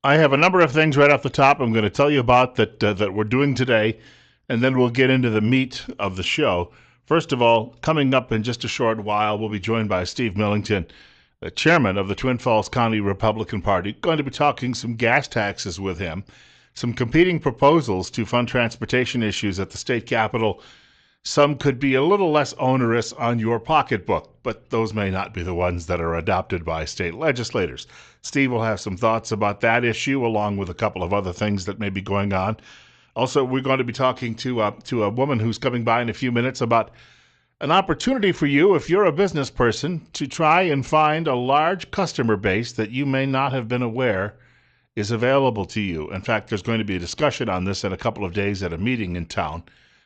I have a number of things right off the top I'm going to tell you about that we're doing today, and then we'll get into the meat of the show. First of all, coming up in just a short while, we'll be joined by Steve Millington, the chairman of the Twin Falls County Republican Party. Going to be talking some gas taxes with him, some competing proposals to fund transportation issues at the state capitol. Some could be a little less onerous on your pocketbook, but those may not be the ones that are adopted by state legislators. Steve will have some thoughts about that issue, along with a couple of other things that may be going on. Also, we're going to be talking to a woman who's coming by in a few minutes about an opportunity for you, if you're a business person, to try and find a large customer base that you may not have been aware is available to you. In fact, there's going to be a discussion on this in a couple of days at a meeting in town.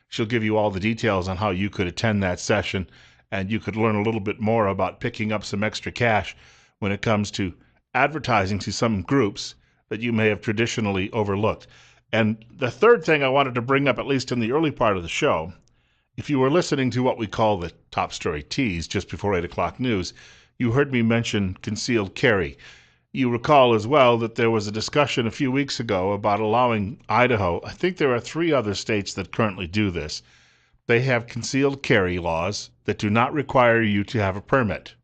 She'll give you all the details on how you could attend that session, and you could learn a little bit more about picking up some extra cash when it comes to advertising to some groups that you may have traditionally overlooked. And the third thing I wanted to bring up, at least in the early part of the show, if you were listening to what we call the top story tease just before 8 o'clock news, you heard me mention concealed carry. You recall as well that there was a discussion a few weeks ago about allowing Idaho. I think there are three other states that currently do this. They have concealed carry laws that do not require you to have a permit.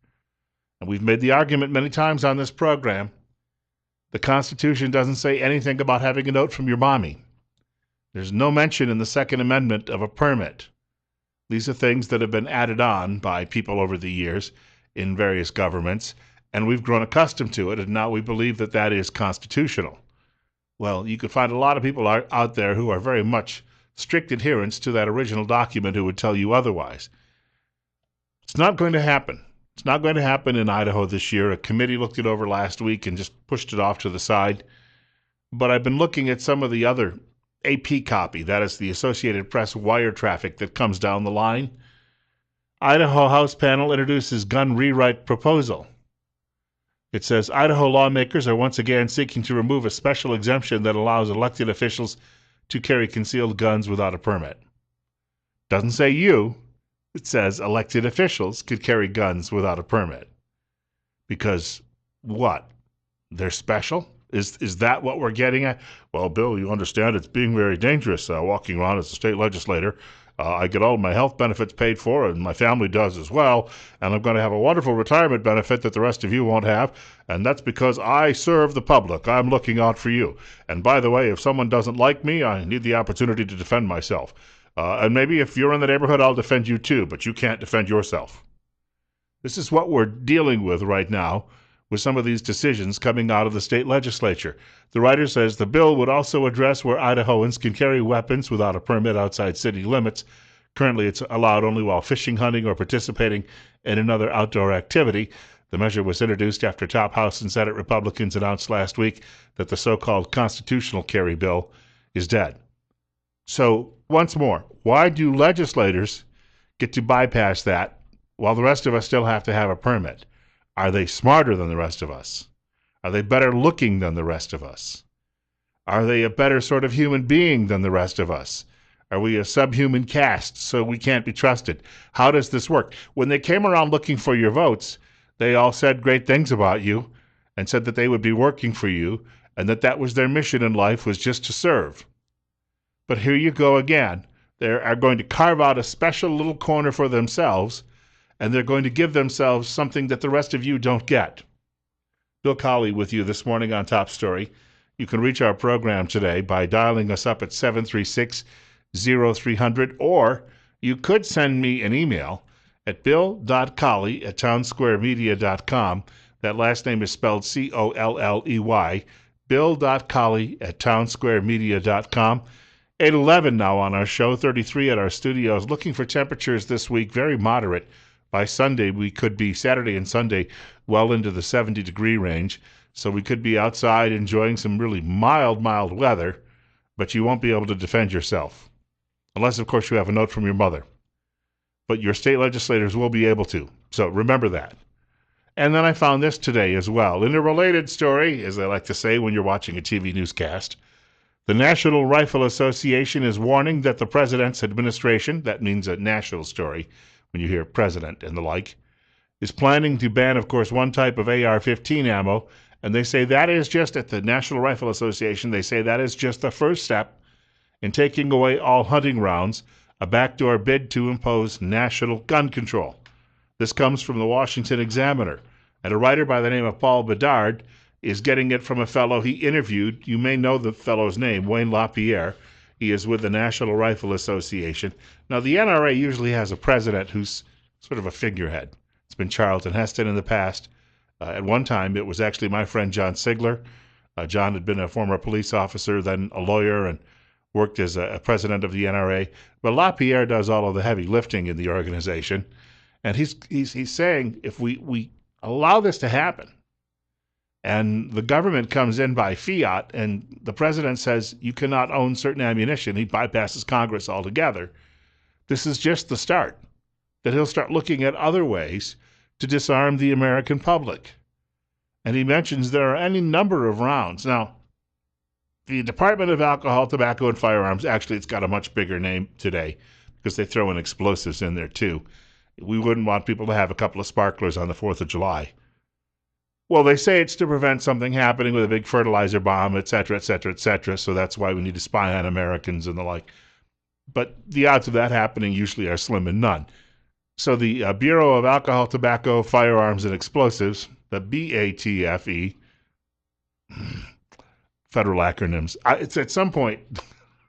And we've made the argument many times on this program. The Constitution doesn't say anything about having a note from your mommy. There's no mention in the Second Amendment of a permit. These are things that have been added on by people over the years in various governments, and we've grown accustomed to it, and now we believe that that is constitutional. Well, you could find a lot of people out there who are very much strict adherents to that original document who would tell you otherwise. It's not going to happen. It's not going to happen in Idaho this year. A committee looked it over last week and just pushed it off to the side. But I've been looking at some of the other AP copy, that is the Associated Press wire traffic that comes down the line. Idaho House panel introduces gun rewrite proposal. It says Idaho lawmakers are once again seeking to remove a special exemption that allows elected officials to carry concealed guns without a permit. Doesn't say you. It says elected officials could carry guns without a permit. Because what? They're special? Is that what we're getting at? Well, Bill, you understand it's being very dangerous walking around as a state legislator. I get all my health benefits paid for, and my family does as well, and I'm going to have a wonderful retirement benefit that the rest of you won't have, and that's because I serve the public. I'm looking out for you. And by the way, if someone doesn't like me, I need the opportunity to defend myself. And maybe if you're in the neighborhood, I'll defend you too, but you can't defend yourself. This is what we're dealing with right now with some of these decisions coming out of the state legislature. The writer says the bill would also address where Idahoans can carry weapons without a permit outside city limits. Currently, it's allowed only while fishing, hunting, or participating in another outdoor activity. The measure was introduced after top House and Senate Republicans announced last week that the so-called constitutional carry bill is dead. So, once more, why do legislators get to bypass that while the rest of us still have to have a permit? Are they smarter than the rest of us? Are they better looking than the rest of us? Are they a better sort of human being than the rest of us? Are we a subhuman caste so we can't be trusted? How does this work? When they came around looking for your votes, they all said great things about you and said that they would be working for you and that that was their mission in life, was just to serve. But here you go again. They are going to carve out a special little corner for themselves, and they're going to give themselves something that the rest of you don't get. Bill Colley with you this morning on Top Story. You can reach our program today by dialing us up at 736-0300, or you could send me an email at bill.colley@townsquaremedia.com. That last name is spelled Colley, bill.colley@townsquaremedia.com. 8:11 now on our show, 33 at our studios. Looking for temperatures this week, very moderate. By Sunday, we could be, Saturday and Sunday, well into the 70-degree range. So we could be outside enjoying some really mild weather, but you won't be able to defend yourself. Unless, of course, you have a note from your mother. But your state legislators will be able to. So remember that. And then I found this today as well. In a related story, as I like to say when you're watching a TV newscast, the National Rifle Association is warning that the president's administration, that means a national story when you hear president and the like, is planning to ban, of course, one type of AR-15 ammo And they say that is just, at the National Rifle Association, they say that is just the first step in taking away all hunting rounds, a backdoor bid to impose national gun control. This comes from the Washington Examiner, and a writer by the name of Paul Bedard is getting it from a fellow he interviewed. You may know the fellow's name, Wayne LaPierre. He is with the National Rifle Association. Now, the NRA usually has a president who's sort of a figurehead. It's been Charlton Heston in the past. At one time, it was actually my friend John Sigler. John had been a former police officer, then a lawyer, and worked as a president of the NRA. But LaPierre does all of the heavy lifting in the organization. And he's saying if we allow this to happen, and the government comes in by fiat, and the president says you cannot own certain ammunition, he bypasses Congress altogether, this is just the start. That he'll start looking at other ways to disarm the American public. And he mentions there are any number of rounds. Now, the Department of Alcohol, Tobacco, and Firearms, actually it's got a much bigger name today because they throw in explosives in there too. We wouldn't want people to have a couple of sparklers on the 4th of July. Well, they say it's to prevent something happening with a big fertilizer bomb, et cetera, et cetera, et cetera, so that's why we need to spy on Americans and the like. But the odds of that happening usually are slim and none. So the Bureau of Alcohol, Tobacco, Firearms, and Explosives, the BATFE, federal acronyms. It's at some point,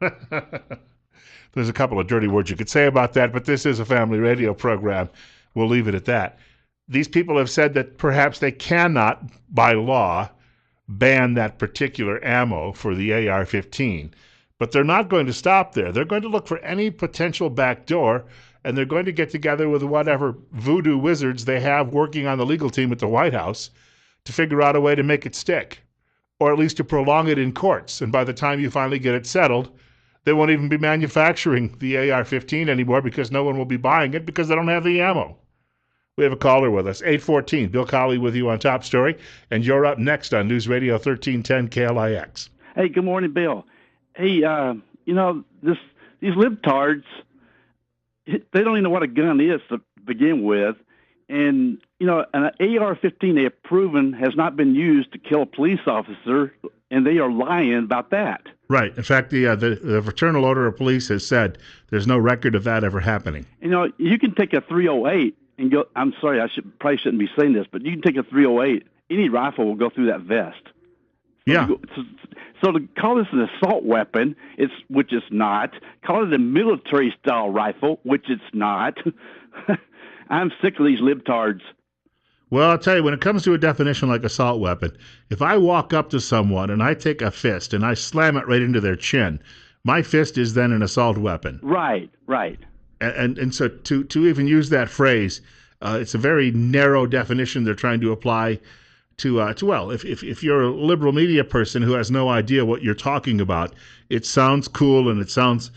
there's a couple of dirty words you could say about that, but this is a family radio program. We'll leave it at that. These people have said that perhaps they cannot, by law, ban that particular ammo for the AR-15. But they're not going to stop there. They're going to look for any potential backdoor, and they're going to get together with whatever voodoo wizards they have working on the legal team at the White House to figure out a way to make it stick, or at least to prolong it in courts. And by the time you finally get it settled, they won't even be manufacturing the AR-15 anymore because no one will be buying it because they don't have the ammo. We have a caller with us, 814. Bill Colley with you on Top Story, and you're up next on News Radio 1310 KLIX. Hey, good morning, Bill. Hey, these libtards, they don't even know what a gun is to begin with. And, an AR-15 they have proven has not been used to kill a police officer, and they are lying about that. Right. In fact, the Fraternal Order of Police has said there's no record of that ever happening. You can take a 308 and go, I'm sorry, probably shouldn't be saying this, but you can take a 308, any rifle will go through that vest. Yeah. So to call this an assault weapon, which it's not. Call it a military-style rifle, which it's not. I'm sick of these libtards. Well, I'll tell you, when it comes to a definition like assault weapon, if I walk up to someone and I take a fist and I slam it right into their chin, my fist is then an assault weapon. Right. And so to even use that phrase, it's a very narrow definition they're trying to apply to if you're a liberal media person who has no idea what you're talking about, it sounds cool and it sounds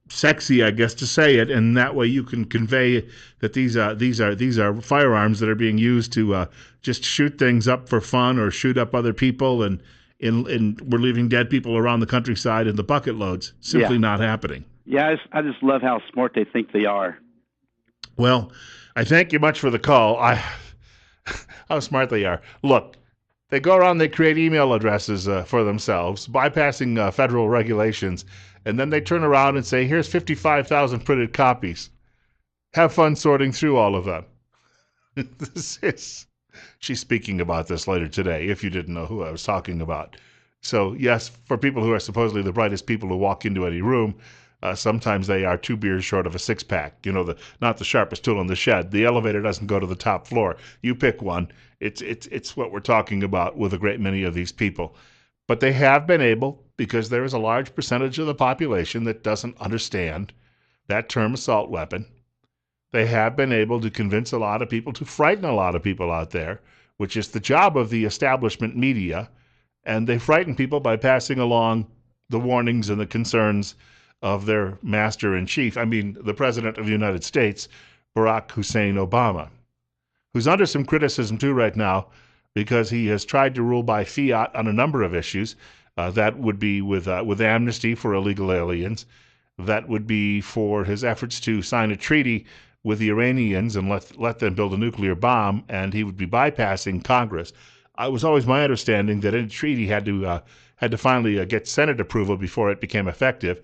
sexy, I guess, to say it, and that way you can convey that these are firearms that are being used to just shoot things up for fun or shoot up other people, and we're leaving dead people around the countryside in the bucket loads. Simply not happening. Yeah, I just love how smart they think they are. Well, I thank you much for the call. How smart they are. Look, they go around, they create email addresses for themselves, bypassing federal regulations, and then they turn around and say, here's 55,000 printed copies. Have fun sorting through all of them. She's speaking about this later today, if you didn't know who I was talking about. So, yes, for people who are supposedly the brightest people who walk into any room, sometimes they are 2 beers short of a six-pack. Not the sharpest tool in the shed. The elevator doesn't go to the top floor. You pick one. It's what we're talking about with a great many of these people. But they have been able, because there is a large percentage of the population that doesn't understand that term assault weapon, they have been able to convince a lot of people, to frighten a lot of people out there, which is the job of the establishment media, and they frighten people by passing along the warnings and the concerns of their master-in-chief, the President of the United States, Barack Hussein Obama, who's under some criticism too right now because he has tried to rule by fiat on a number of issues. That would be with amnesty for illegal aliens. That would be for his efforts to sign a treaty with the Iranians and let them build a nuclear bomb, and he would be bypassing Congress. It was always my understanding that any treaty had to finally get Senate approval before it became effective.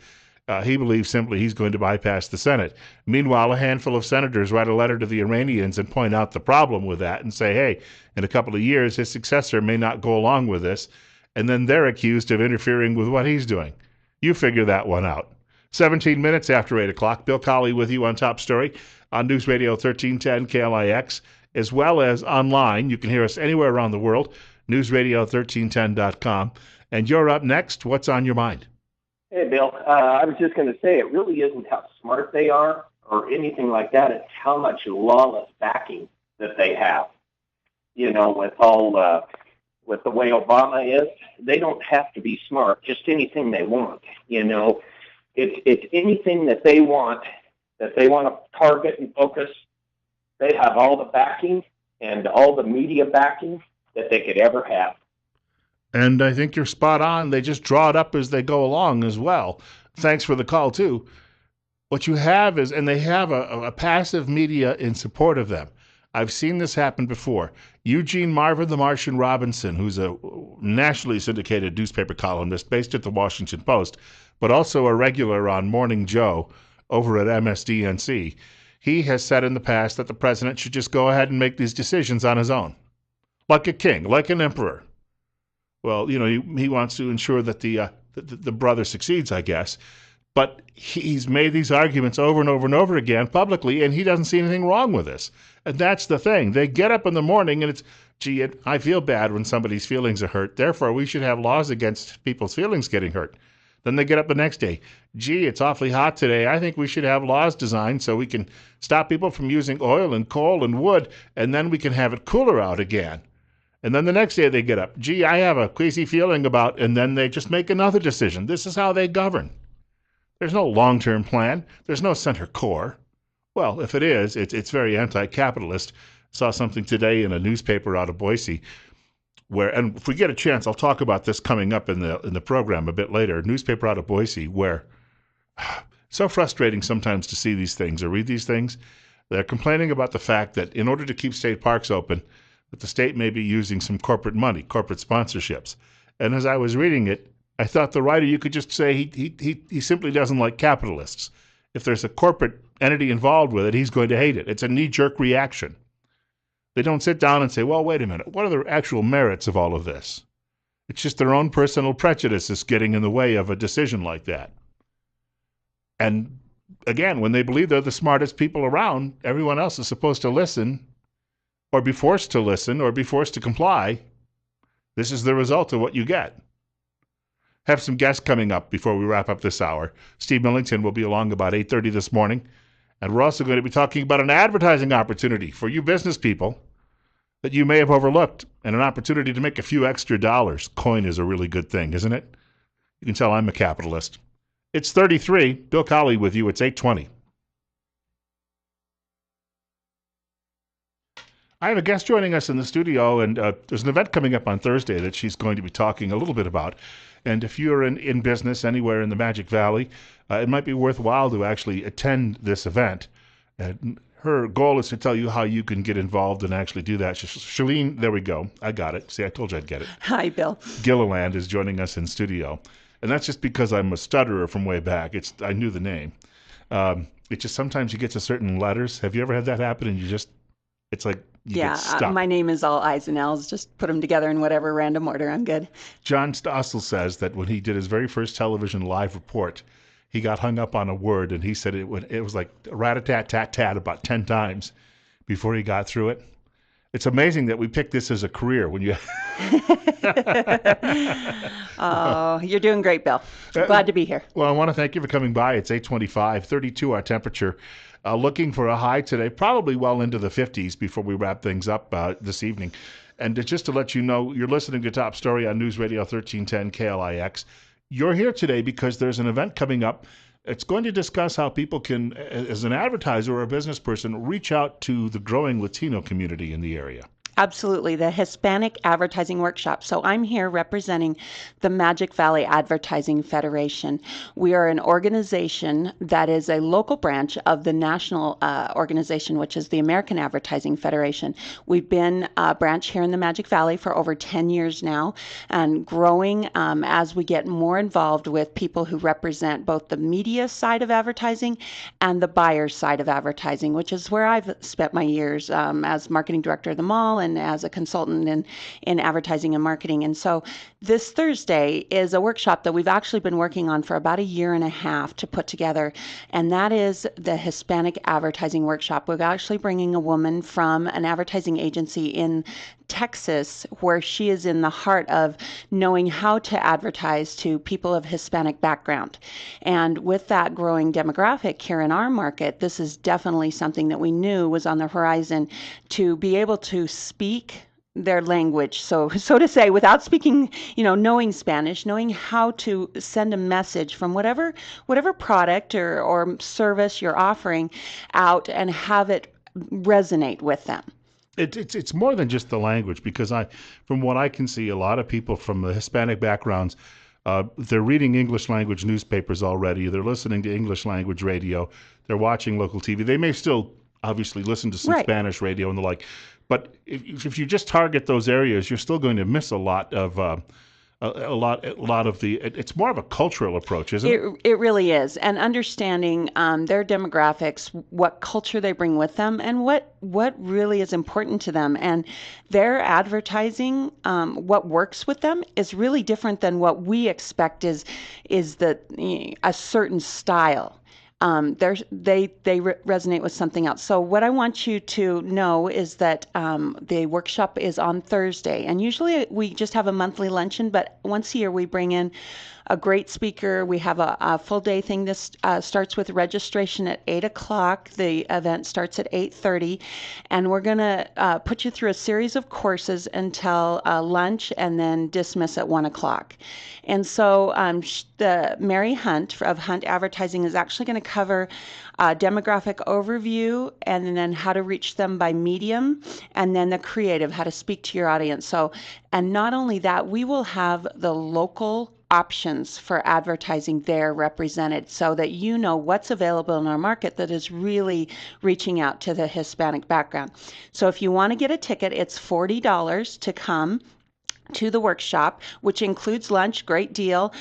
He believes simply he's going to bypass the Senate. Meanwhile, a handful of senators write a letter to the Iranians and point out the problem with that and say, hey, in a couple of years, his successor may not go along with this. And then they're accused of interfering with what he's doing. You figure that one out. 17 minutes after 8 o'clock, Bill Colley with you on Top Story on News Radio 1310 KLIX, as well as online. You can hear us anywhere around the world, newsradio1310.com. And you're up next. What's on your mind? Hey, Bill. I was just going to say, it really isn't how smart they are or anything like that. It's how much lawless backing that they have. You know, with the way Obama is, they don't have to be smart. Just anything they want. You know, it's anything that they want to target and focus. They have all the backing and all the media backing that they could ever have. And I think you're spot on. They just draw it up as they go along as well. Thanks for the call, too. What you have is, and they have a passive media in support of them. I've seen this happen before. Eugene Marvin the Martian Robinson, who's a nationally syndicated newspaper columnist based at the Washington Post, but also a regular on Morning Joe over at MSDNC, he has said in the past that the president should just go ahead and make these decisions on his own. Like a king, like an emperor. Well, you know, he wants to ensure that the brother succeeds, I guess. But he's made these arguments over and over and over again publicly, and he doesn't see anything wrong with this. And that's the thing. They get up in the morning, and it's, gee, I feel bad when somebody's feelings are hurt. Therefore, we should have laws against people's feelings getting hurt. Then they get up the next day. Gee, it's awfully hot today. I think we should have laws designed so we can stop people from using oil and coal and wood, and then we can have it cooler out again. And then the next day they get up. Gee, I have a queasy feeling about, and then they just make another decision. This is how they govern. There's no long-term plan. There's no center core. Well, if it is, it's very anti-capitalist. Saw something today in a newspaper out of Boise where, and if we get a chance, I'll talk about this coming up in the program a bit later. A newspaper out of Boise where, so frustrating sometimes to see these things or read these things. They're complaining about the fact that in order to keep state parks open, that the state may be using some corporate money, corporate sponsorships. And as I was reading it, I thought the writer, you could just say he simply doesn't like capitalists. If there's a corporate entity involved with it, he's going to hate it. It's a knee-jerk reaction. They don't sit down and say, well, wait a minute, what are the actual merits of all of this? It's just their own personal prejudices getting in the way of a decision like that. And again, when they believe they're the smartest people around, everyone else is supposed to listen or be forced to listen or be forced to comply. This is the result of what you get. Have some guests coming up before we wrap up this hour. Steve Millington will be along about 8:30 this morning. And we're also going to be talking about an advertising opportunity for you business people that you may have overlooked and an opportunity to make a few extra dollars. Coin is a really good thing, isn't it? You can tell I'm a capitalist. It's 33. Bill Colley with you. It's 8:20. I have a guest joining us in the studio, and there's an event coming up on Thursday that she's going to be talking a little bit about. And if you're in business anywhere in the Magic Valley, it might be worthwhile to actually attend this event. Her goal is to tell you how you can get involved and actually do that. Shalene, there we go. I got it. See, I told you I'd get it. Hi, Bill. Gilliland is joining us in studio. And that's just because I'm a stutterer from way back. I knew the name. It's just sometimes you get to certain letters. Have you ever had that happen and it's like you get stuck? My name is all I's and L's. Just put them together in whatever random order. I'm good. John Stossel says that when he did his very first television live report, he got hung up on a word, and he said it was like rat-a-tat-tat-tat about 10 times before he got through it. It's amazing that we picked this as a career when you... Oh, you're doing great, Bill. Glad to be here. Well, I want to thank you for coming by. It's 8:25, 32 our temperature. Looking for a high today, probably well into the 50s before we wrap things up this evening. And just to let you know, you're listening to Top Story on News Radio 1310 KLIX. You're here today because there's an event coming up. It's going to discuss how people can, as an advertiser or a business person, reach out to the growing Latino community in the area. Absolutely, the Hispanic Advertising Workshop. So I'm here representing the Magic Valley Advertising Federation. We are an organization that is a local branch of the national organization, which is the American Advertising Federation. We've been a branch here in the Magic Valley for over 10 years now and growing as we get more involved with people who represent both the media side of advertising and the buyer side of advertising, which is where I've spent my years as marketing director of the mall and as a consultant in advertising and marketing. And so this Thursday is a workshop that we've actually been working on for about a year and a half to put together, and that is the Hispanic Advertising Workshop. We're actually bringing a woman from an advertising agency in Texas, where she is in the heart of knowing how to advertise to people of Hispanic background. And with that growing demographic here in our market, this is definitely something that we knew was on the horizon, to be able to speak their language, so to say, without speaking, knowing Spanish, knowing how to send a message from whatever product or service you're offering out and have it resonate with them. It's more than just the language, because from what I can see, a lot of people from the Hispanic backgrounds, they're reading English language newspapers already. They're listening to English language radio. They're watching local TV. They may still obviously listen to some Right. Spanish radio and the like, but if you just target those areas, you're still going to miss a lot of a lot of the. It's more of a cultural approach, isn't it? It really is, and understanding their demographics, what culture they bring with them, and what really is important to them, and their advertising, what works with them is really different than what we expect is a certain style. They resonate with something else. So what I want you to know is that the workshop is on Thursday, and usually we just have a monthly luncheon, but once a year we bring in a great speaker. We have a full day thing. This starts with registration at 8 o'clock. The event starts at 8:30, and we're going to put you through a series of courses until lunch, and then dismiss at 1 o'clock. And so the Mary Hunt of Hunt Advertising is actually going to cover demographic overview, and then how to reach them by medium, and then the creative, how to speak to your audience. So, and not only that, we will have the local options for advertising there represented, so that you know what's available in our market that is really reaching out to the Hispanic background. So if you want to get a ticket, it's $40 to come to the workshop, which includes lunch. Great deal.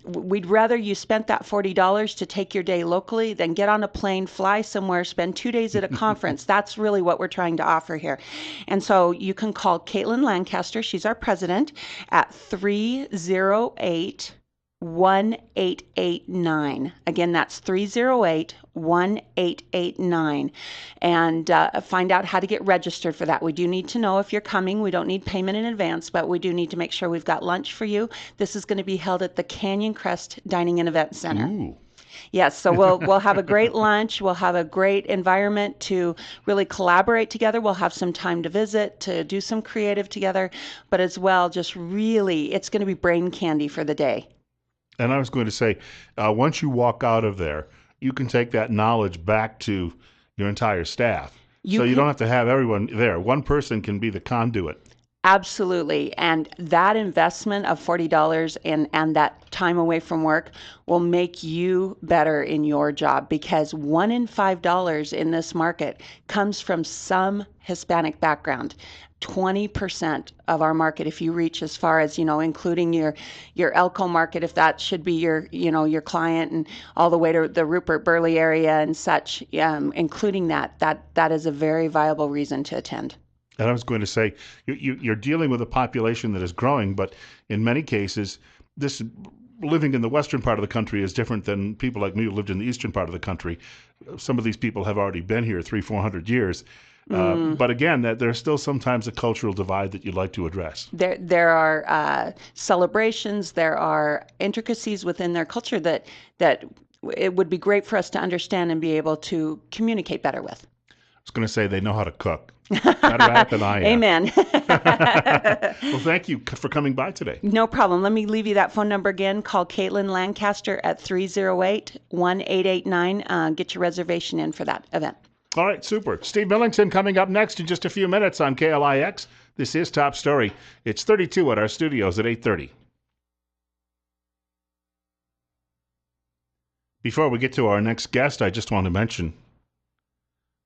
We'd rather you spent that $40 to take your day locally than get on a plane, fly somewhere, spend 2 days at a conference. That's really what we're trying to offer here. And so you can call Caitlin Lancaster, she's our president, at 308-1889. Again, that's 308-1889. And find out how to get registered for that. We do need to know if you're coming. We don't need payment in advance, but we do need to make sure we've got lunch for you. This is going to be held at the Canyon Crest Dining and Event Center. Ooh. Yes, so we'll have a great lunch. We'll have a great environment to really collaborate together. We'll have some time to visit, to do some creative together, but as well, just really, it's going to be brain candy for the day. And I was going to say, once you walk out of there, you can take that knowledge back to your entire staff. You don't have to have everyone there. One person can be the conduit. Absolutely. And that investment of $40 and that time away from work will make you better in your job, because $1 in $5 in this market comes from some Hispanic background. 20% of our market, if you reach as far as, including your Elko market, if that should be your client, and all the way to the Rupert Burley area and such, including that is a very viable reason to attend. And I was going to say, you're dealing with a population that is growing, but in many cases, this living in the western part of the country is different than people like me who lived in the eastern part of the country. Some of these people have already been here 300-400 years. But again, there's still sometimes a cultural divide that you'd like to address. There are celebrations, there are intricacies within their culture that it would be great for us to understand and be able to communicate better with. I was going to say they know how to cook. Better at it than I am. Amen. Well, thank you for coming by today. No problem. Let me leave you that phone number again. Call Caitlin Lancaster at 308-1889. Get your reservation in for that event. All right, super. Steve Millington coming up next in just a few minutes on KLIX. This is Top Story. It's 32 at our studios at 8:30. Before we get to our next guest, I just want to mention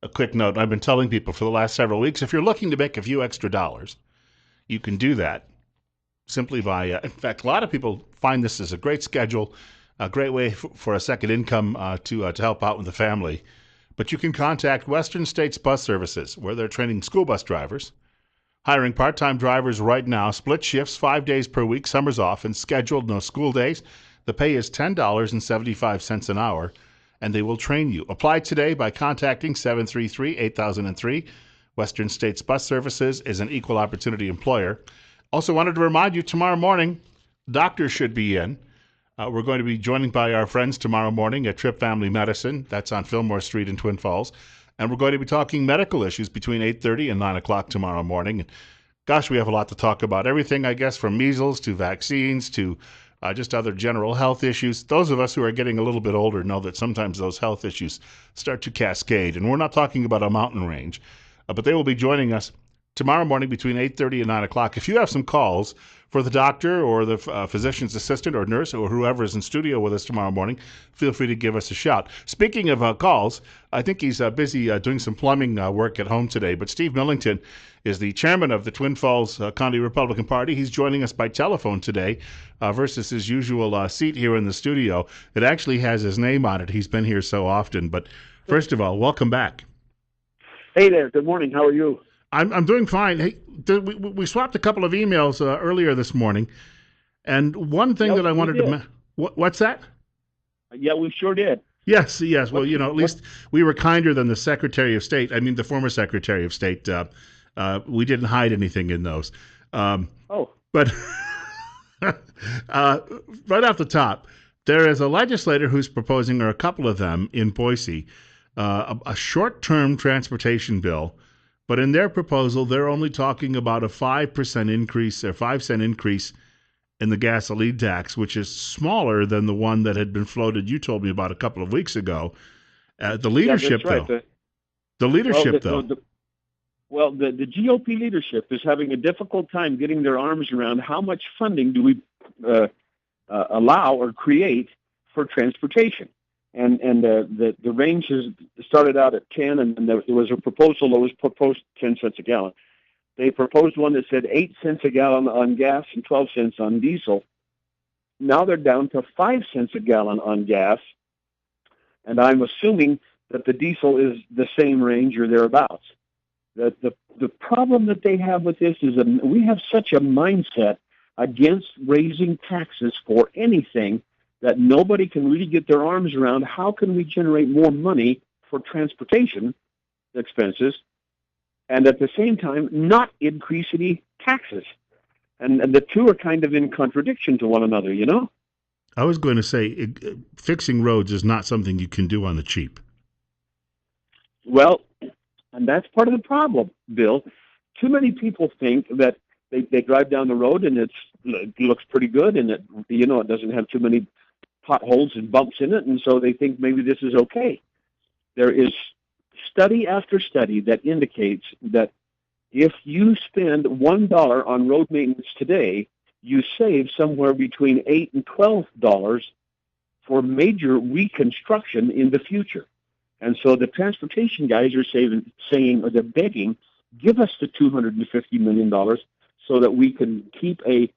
a quick note. I've been telling people for the last several weeks, if you're looking to make a few extra dollars, you can do that simply via, in fact, a lot of people find this as a great schedule, a great way for a second income to help out with the family. But you can contact Western States Bus Services, where they're training school bus drivers, hiring part-time drivers right now, split shifts, 5 days per week, summers off, and scheduled, no school days. The pay is $10.75 an hour, and they will train you. Apply today by contacting 733-8003. Western States Bus Services is an equal opportunity employer. Also wanted to remind you, tomorrow morning, doctors should be in. We're going to be joined by our friends tomorrow morning at Tripp Family Medicine. That's on Fillmore Street in Twin Falls. And we're going to be talking medical issues between 8:30 and 9 o'clock tomorrow morning. And gosh, we have a lot to talk about. Everything, I guess, from measles to vaccines to just other general health issues. Those of us who are getting a little bit older know that sometimes those health issues start to cascade. And we're not talking about a mountain range. But they will be joining us tomorrow morning between 8:30 and 9 o'clock. If you have some calls for the doctor or the physician's assistant or nurse or whoever is in studio with us tomorrow morning, feel free to give us a shout. Speaking of calls, I think he's busy doing some plumbing work at home today, but Steve Millington is the chairman of the Twin Falls County Republican Party. He's joining us by telephone today versus his usual seat here in the studio. It actually has his name on it. He's been here so often. But first of all, welcome back. Hey there. Good morning. How are you? I'm doing fine. Hey, we swapped a couple of emails earlier this morning, and one thing that I wanted to what's that? Yeah, we sure did. Yes. Well, at least we were kinder than the Secretary of State. I mean, the former Secretary of State. We didn't hide anything in those. But right off the top, there is a legislator who's proposing, or a couple of them in Boise, a short-term transportation bill. But in their proposal, they're only talking about a 5% increase or 5-cent increase in the gasoline tax, which is smaller than the one that had been floated. You told me about a couple of weeks ago. The leadership, right. though. The leadership, though. The GOP leadership is having a difficult time getting their arms around how much funding do we allow or create for transportation. And the range has started out at 10, and there was a proposal that was proposed 10 cents a gallon. They proposed one that said 8 cents a gallon on gas and 12 cents on diesel. Now they're down to 5 cents a gallon on gas, and I'm assuming that the diesel is the same range or thereabouts. The problem that they have with this is that we have such a mindset against raising taxes for anything that nobody can really get their arms around. How can we generate more money for transportation expenses and at the same time not increase any taxes? And the two are kind of in contradiction to one another, I was going to say, fixing roads is not something you can do on the cheap. Well, and that's part of the problem, Bill. Too many people think that they drive down the road and it looks pretty good and it doesn't have too many potholes and bumps in it, and so they think maybe this is okay. There is study after study that indicates that if you spend $1 on road maintenance today, you save somewhere between $8 and $12 for major reconstruction in the future. And so the transportation guys are saying, or they're begging, give us the $250 million so that we can keep a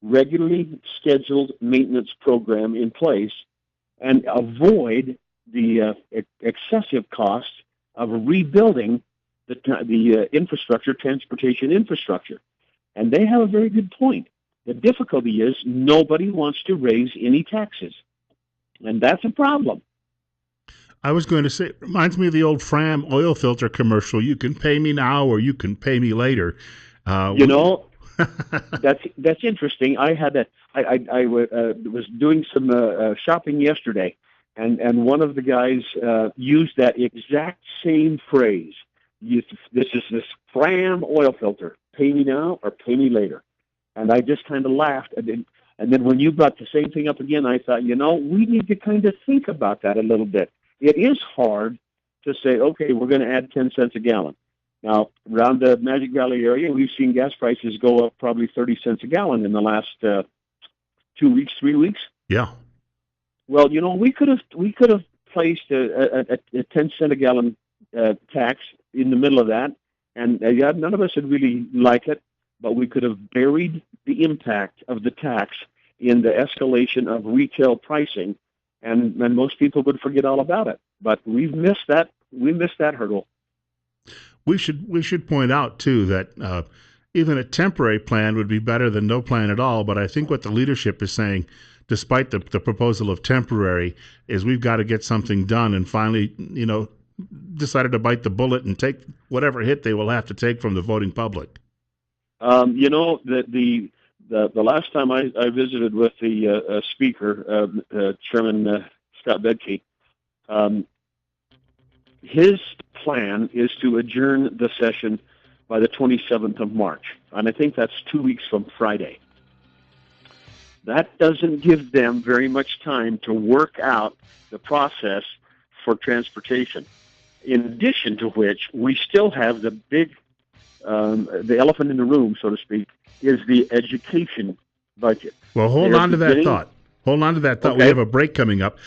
regularly scheduled maintenance program in place and avoid the excessive cost of rebuilding the infrastructure, transportation infrastructure. And they have a very good point. The difficulty is nobody wants to raise any taxes, and that's a problem. I was going to say, it reminds me of the old Fram oil filter commercial. You can pay me now or you can pay me later. That's interesting. I was doing some shopping yesterday, and one of the guys used that exact same phrase. This is this Fram oil filter. Pay me now or pay me later. And I just kind of laughed. And then when you brought the same thing up again, I thought, we need to kind of think about that a little bit. It is hard to say, okay, we're going to add 10 cents a gallon. Now, around the Magic Valley area, we've seen gas prices go up probably 30 cents a gallon in the last 2 weeks, 3 weeks. Yeah. Well, we could have placed a 10 cent a gallon tax in the middle of that, and none of us would really like it, but we could have buried the impact of the tax in the escalation of retail pricing, and most people would forget all about it. But we've missed that. We missed that hurdle. We should point out too that even a temporary plan would be better than no plan at all. But I think what the leadership is saying, despite the proposal of temporary, is we've got to get something done, and finally, decided to bite the bullet and take whatever hit they will have to take from the voting public. The last time I visited with the speaker, Chairman Scott Bedke, his plan is to adjourn the session by the 27th of March, and I think that's 2 weeks from Friday. That doesn't give them very much time to work out the process for transportation. In addition to which, we still have the big, the elephant in the room, so to speak, is the education budget. Well, hold on to that thought. Okay. We have a break coming up.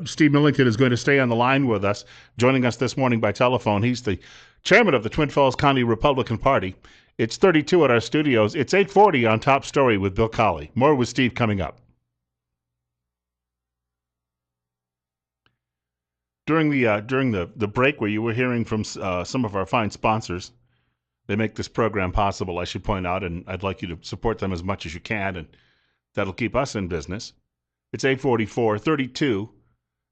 Steve Millington is going to stay on the line with us, joining us this morning by telephone. He's the chairman of the Twin Falls County Republican Party. It's 32 at our studios. It's 8:40 on Top Story with Bill Colley. More with Steve coming up. During the break where you were hearing from some of our fine sponsors, they make this program possible, I should point out, and I'd like you to support them as much as you can, and that'll keep us in business. It's 8:44, 32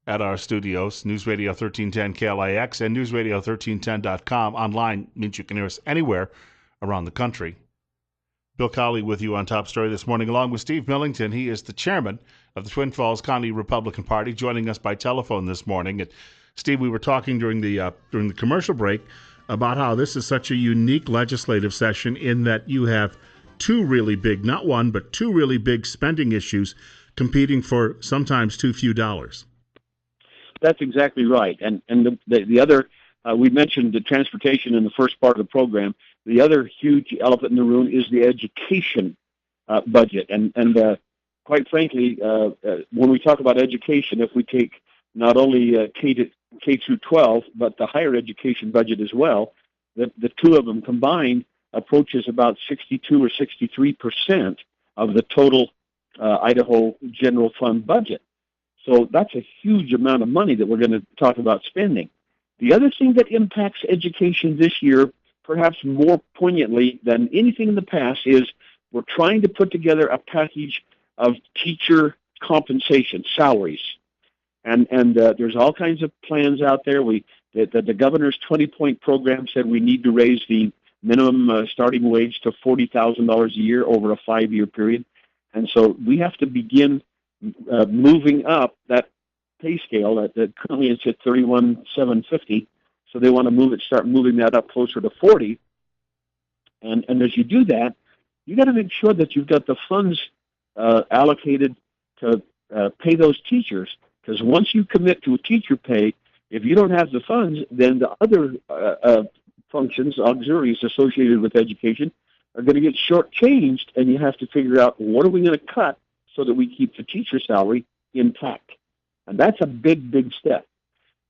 at our studios, News Radio 1310 KLIX and newsradio1310.com. Online means you can hear us anywhere around the country. Bill Colley with you on Top Story this morning, along with Steve Millington. He is the chairman of the Twin Falls County Republican Party, joining us by telephone this morning. And Steve, we were talking during the commercial break about how this is such a unique legislative session in that you have two really big, not one, but two really big spending issues competing for sometimes too few dollars. That's exactly right. And the other, we mentioned the transportation in the first part of the program. The other huge elephant in the room is the education budget. And quite frankly, when we talk about education, if we take not only K through 12, but the higher education budget as well, the two of them combined approaches about 62 or 63% of the total Idaho General Fund budget. So that's a huge amount of money that we're going to talk about spending. The other thing that impacts education this year, perhaps more poignantly than anything in the past, is we're trying to put together a package of teacher compensation, salaries. And there's all kinds of plans out there. The governor's 20-point program said we need to raise the minimum starting wage to $40,000 a year over a 5-year period. And so we have to begin moving up that pay scale that currently it's at 31,750. So they want to start moving that up closer to 40. And as you do that, you got to make sure that you've got the funds allocated to pay those teachers. Because once you commit to a teacher pay, if you don't have the funds, then the other functions, auxiliaries associated with education, are going to get shortchanged, and you have to figure out what are we going to cut so that we keep the teacher salary intact. And that's a big, big step.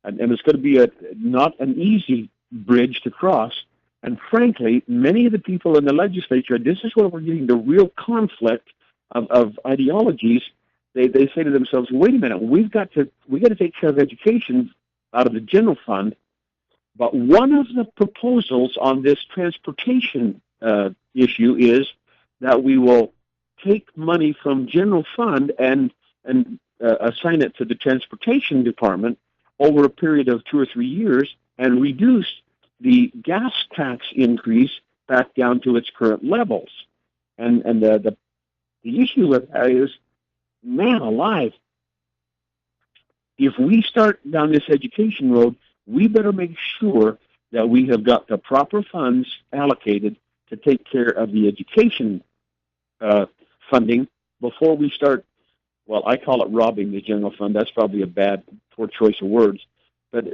And it's going to be not an easy bridge to cross. And frankly, many of the people in the legislature, this is where we're getting the real conflict of ideologies. They say to themselves, wait a minute, we got to take care of education out of the general fund. But one of the proposals on this transportation issue is that we will take money from general fund and assign it to the transportation department over a period of 2 or 3 years and reduce the gas tax increase back down to its current levels. And the issue with that is, man alive, if we start down this education road, we better make sure that we have got the proper funds allocated to take care of the education funding before we start, well, I call it robbing the general fund. That's probably a poor choice of words. But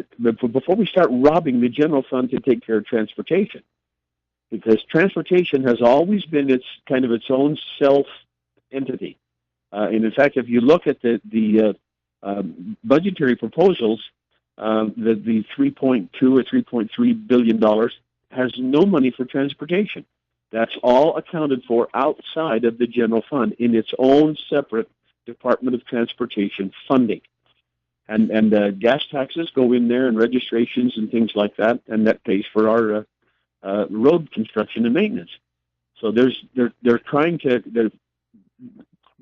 before we start robbing the general fund to take care of transportation, because transportation has always been its own self entity. And in fact, if you look at the budgetary proposals, the $3.2 or $3.3 billion has no money for transportation. That's all accounted for outside of the general fund in its own separate Department of Transportation funding. And gas taxes go in there, and registrations and things like that, and that pays for our road construction and maintenance. So they're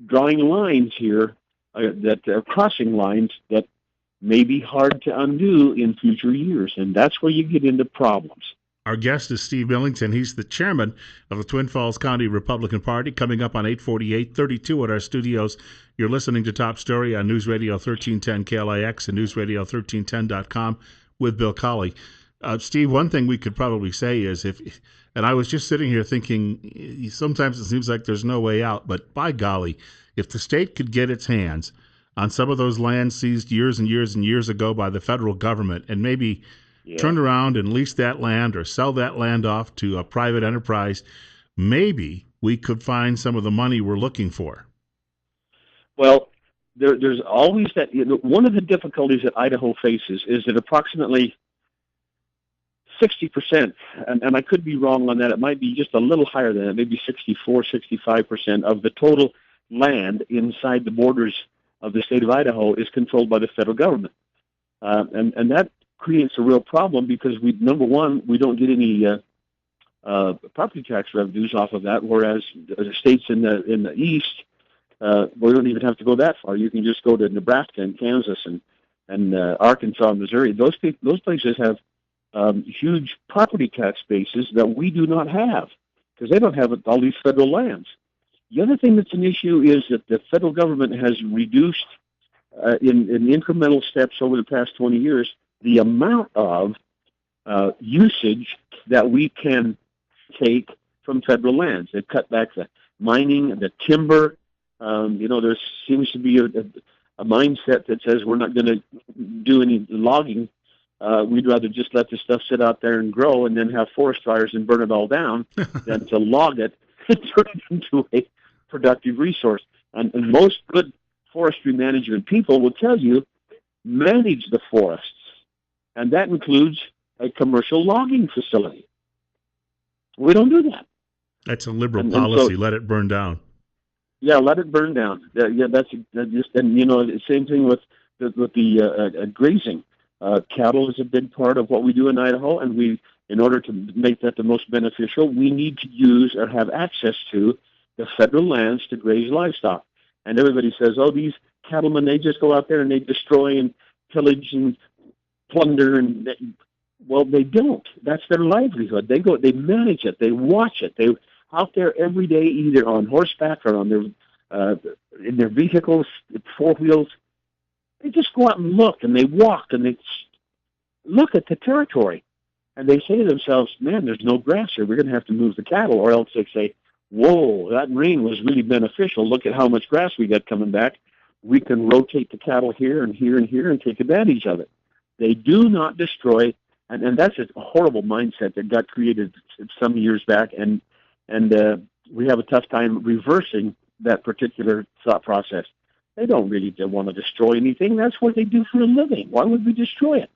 drawing lines here that are crossing lines that may be hard to undo in future years, and that's where you get into problems. Our guest is Steve Millington. He's the chairman of the Twin Falls County Republican Party. Coming up on 848-32 at our studios, you're listening to Top Story on News Radio 1310 KLIX and newsradio1310.com with Bill Colley. Steve, one thing we could probably say is and I was just sitting here thinking, sometimes it seems like there's no way out, but by golly, if the state could get its hands on some of those lands seized years and years and years ago by the federal government and maybe turn around and lease that land or sell that land off to a private enterprise, maybe we could find some of the money we're looking for. Well, there's always that. One of the difficulties that Idaho faces is that approximately 60%, and I could be wrong on that, it might be just a little higher than that, maybe 64, 65% of the total land inside the borders of the state of Idaho is controlled by the federal government. And that creates a real problem because number one, we don't get any property tax revenues off of that, whereas the states in the east, we don't even have to go that far. You can just go to Nebraska and Kansas and Arkansas and Missouri. Those places have huge property tax bases that we do not have because they don't have all these federal lands. The other thing that's an issue is that the federal government has reduced in incremental steps over the past 20 years the amount of usage that we can take from federal lands. They've cut back the mining, the timber. There seems to be a mindset that says we're not going to do any logging. We'd rather just let the stuff sit out there and grow and then have forest fires and burn it all down than to log it and turn it into a productive resource. And most good forestry management people will tell you, manage the forests. And that includes a commercial logging facility. We don't do that. That's a liberal policy. Let it burn down. Yeah, let it burn down. That's just, and the same thing with the grazing. Cattle is a big part of what we do in Idaho, and in order to make that the most beneficial, we need to use or have access to the federal lands to graze livestock. And everybody says, oh, these cattlemen, they just go out there and they destroy and pillage and plunder, and well, they don't. That's their livelihood. They manage it, they watch it. They out there every day, either on horseback or on in their vehicles, 4 wheels. They just go out and look, and they walk, and they look at the territory, and they say to themselves, "Man, there's no grass here. We're going to have to move the cattle," or else they say, "Whoa, that rain was really beneficial. Look at how much grass we got coming back. We can rotate the cattle here and here and here and take advantage of it." They do not destroy, and that's a horrible mindset that got created some years back, and we have a tough time reversing that particular thought process. They don't really want to destroy anything. That's what they do for a living. Why would we destroy it?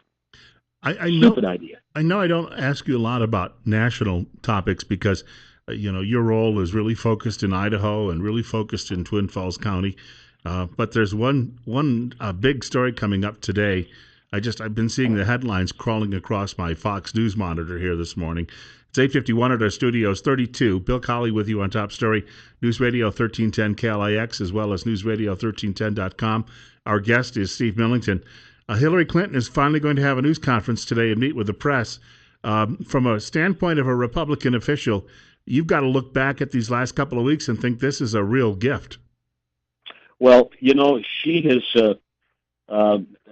Stupid idea. I know I don't ask you a lot about national topics because, your role is really focused in Idaho and really focused in Twin Falls County. But there's one big story coming up today. I've been seeing the headlines crawling across my Fox News monitor here this morning. It's 8:51 at our studios, 32. Bill Colley with you on Top Story, News Radio 1310 KLIX, as well as newsradio1310.com. Our guest is Steve Millington. Hillary Clinton is finally going to have a news conference today and meet with the press. From a standpoint of a Republican official, you've got to look back at these last couple of weeks and think this is a real gift. Well, she has...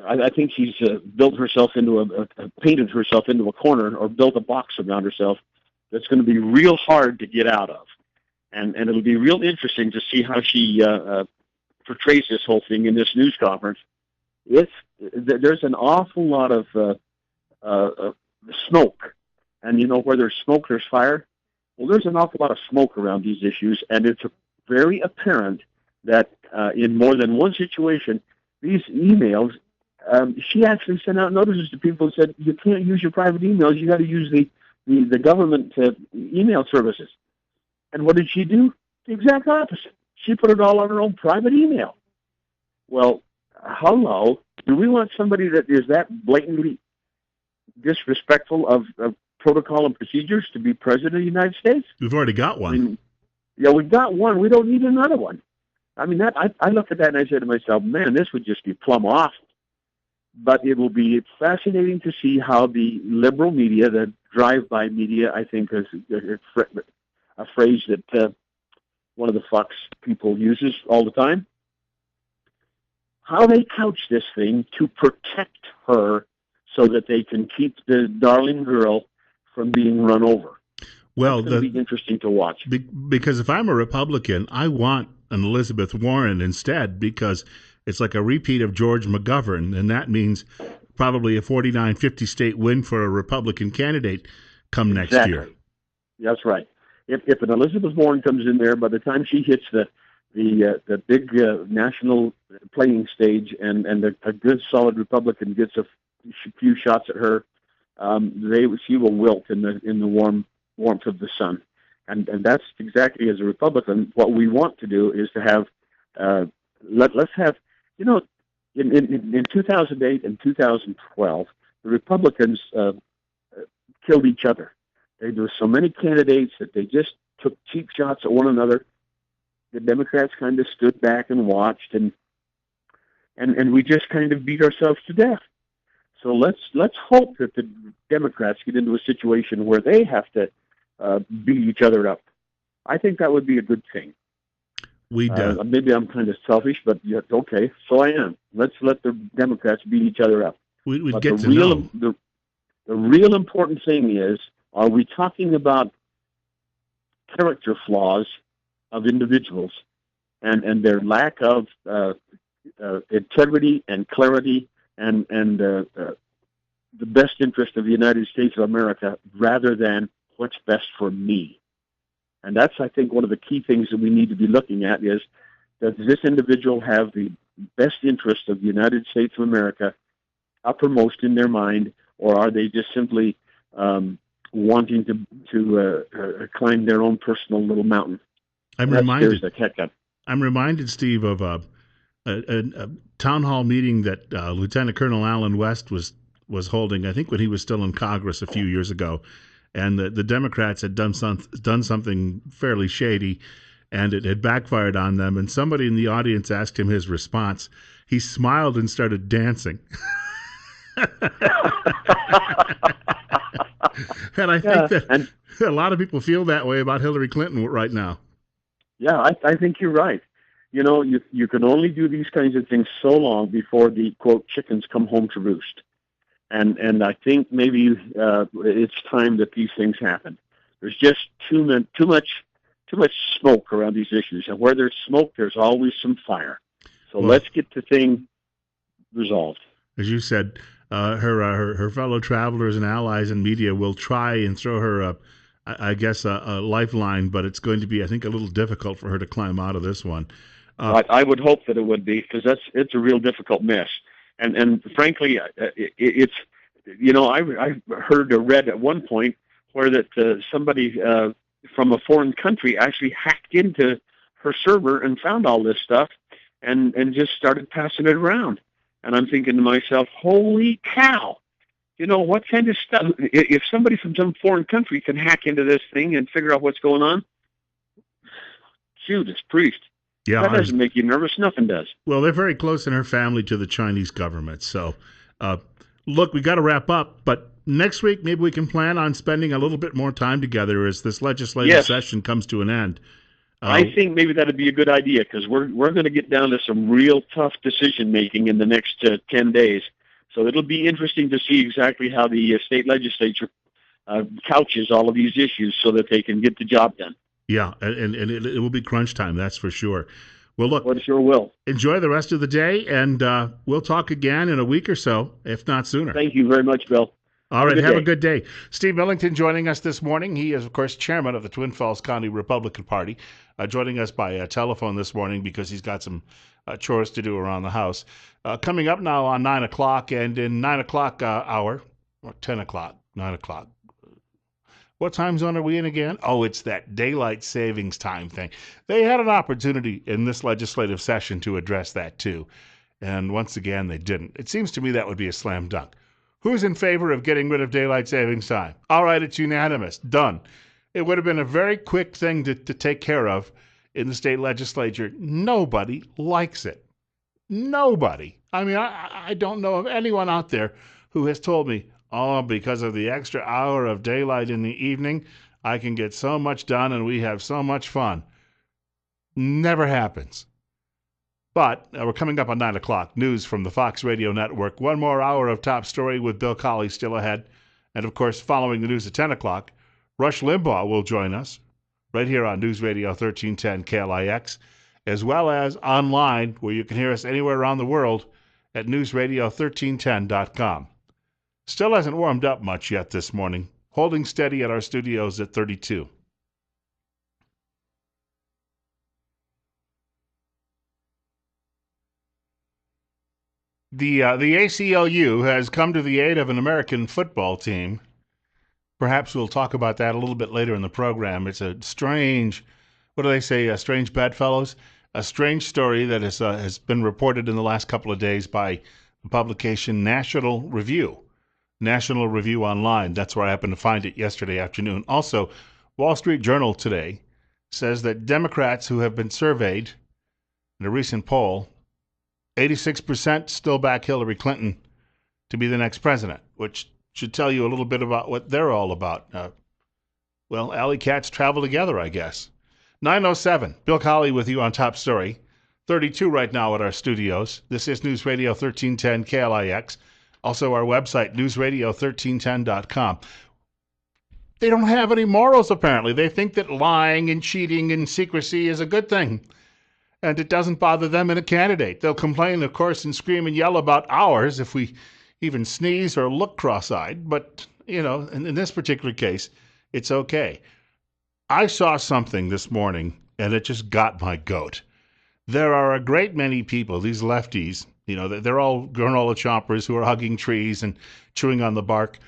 I think she's built herself painted herself into a corner or built a box around herself that's going to be real hard to get out of. And it'll be real interesting to see how she portrays this whole thing in this news conference. there's an awful lot of smoke, and where there's smoke, there's fire. Well, there's an awful lot of smoke around these issues, and it's very apparent that in more than one situation, these emails. She actually sent out notices to people and said, "You can't use your private emails. You got to use the government email services." And what did she do? The exact opposite. She put it all on her own private email. Well, hello. Do we want somebody that is that blatantly disrespectful of protocol and procedures to be president of the United States? We've already got one. I mean, yeah, we've got one. We don't need another one. I mean, I look at that and I say to myself, man, this would just be plumb awful. But it will be fascinating to see how the liberal media, the drive-by media, I think is a phrase that one of the Fox people uses all the time, how they couch this thing to protect her so that they can keep the darling girl from being run over. Well, it's going to be interesting to watch. Because if I'm a Republican, I want an Elizabeth Warren instead, because it's like a repeat of George McGovern, and that means probably a 49-50 state win for a Republican candidate come next year. That's right. If an Elizabeth Warren comes in there, by the time she hits the big national playing stage, and a good solid Republican gets a few shots at her, she will wilt in the warmth of the sun, and that's exactly, as a Republican, what we want to do is to have let's have, in 2008 and 2012, the Republicans killed each other. There were so many candidates that they just took cheap shots at one another. The Democrats kind of stood back and watched, and we just kind of beat ourselves to death. So let's hope that the Democrats get into a situation where they have to beat each other up. I think that would be a good thing. Maybe I'm kind of selfish, but yeah, okay, so I am. Let's let the Democrats beat each other up. We'd get to know. The real important thing is, are we talking about character flaws of individuals and their lack of integrity and clarity and the best interest of the United States of America, rather than what's best for me? And that's, I think, one of the key things that we need to be looking at is, does this individual have the best interest of the United States of America uppermost in their mind, or are they just simply wanting to climb their own personal little mountain? I'm reminded, Steve, of a town hall meeting that Lieutenant Colonel Alan West was holding, I think when he was still in Congress a few years ago. And the Democrats had done something fairly shady, and it had backfired on them. And somebody in the audience asked him his response. He smiled and started dancing. And I think that a lot of people feel that way about Hillary Clinton right now. Yeah, I think you're right. You can only do these kinds of things so long before the, quote, chickens come home to roost. And I think maybe it's time that these things happen. There's just too much smoke around these issues, and where there's smoke, there's always some fire. So let's get the thing resolved. As you said, her fellow travelers and allies and media will try and throw her a lifeline, but it's going to be, I think, a little difficult for her to climb out of this one. I would hope that it would be, because it's a real difficult mess. And frankly, it's, I heard or read at one point where that somebody from a foreign country actually hacked into her server and found all this stuff and just started passing it around. And I'm thinking to myself, holy cow, what kind of stuff? If somebody from some foreign country can hack into this thing and figure out what's going on, Judas Priest. Yeah, that doesn't make you nervous. Nothing does. Well, they're very close in her family to the Chinese government. So, look, we got to wrap up. But next week, maybe we can plan on spending a little bit more time together as this legislative session comes to an end. I think maybe that would be a good idea, because we're going to get down to some real tough decision making in the next 10 days. So it'll be interesting to see exactly how the state legislature couches all of these issues so that they can get the job done. Yeah, and it will be crunch time, that's for sure. Well, look, Well, sure will. enjoy the rest of the day, and we'll talk again in a week or so, if not sooner. Thank you very much, Bill. All right, have a good day. Steve Millington joining us this morning. He is, of course, chairman of the Twin Falls County Republican Party, joining us by telephone this morning because he's got some chores to do around the house. Coming up now on 9 o'clock, and in 9 o'clock hour, or 10 o'clock, 9 o'clock. What time zone are we in again? Oh, it's that daylight savings time thing. They had an opportunity in this legislative session to address that too. And once again, they didn't. It seems to me that would be a slam dunk. Who's in favor of getting rid of daylight savings time? All right, it's unanimous. Done. It would have been a very quick thing to take care of in the state legislature. Nobody likes it. Nobody. I mean, I don't know of anyone out there who has told me, oh, because of the extra hour of daylight in the evening, I can get so much done and we have so much fun. Never happens. But we're coming up on 9 o'clock. News from the Fox Radio Network. One more hour of Top Story with Bill Colley still ahead. And, of course, following the news at 10 o'clock, Rush Limbaugh will join us right here on News Radio 1310 KLIX, as well as online where you can hear us anywhere around the world at newsradio1310.com. Still hasn't warmed up much yet this morning, holding steady at our studios at 32. The ACLU has come to the aid of an American football team. Perhaps we'll talk about that a little bit later in the program. It's a strange, what do they say, a strange bedfellows? A strange story that has been reported in the last couple of days by the publication National Review Online. That's where I happened to find it yesterday afternoon. Also, Wall Street Journal today says that Democrats who have been surveyed in a recent poll, 86% still back Hillary Clinton to be the next president, which should tell you a little bit about what they're all about. Well, alley cats travel together, I guess. 9:07, Bill Colley with you on Top Story. 32 right now at our studios. This is News Radio 1310 KLIX. Also our website, newsradio1310.com. They don't have any morals, apparently. They think that lying and cheating and secrecy is a good thing. And it doesn't bother them in a candidate. They'll complain, of course, and scream and yell about ours if we even sneeze or look cross-eyed. But, you know, in this particular case, it's okay. I saw something this morning, and it just got my goat. There are a great many people, these lefties, you know, they're all granola chompers who are hugging trees and chewing on the bark.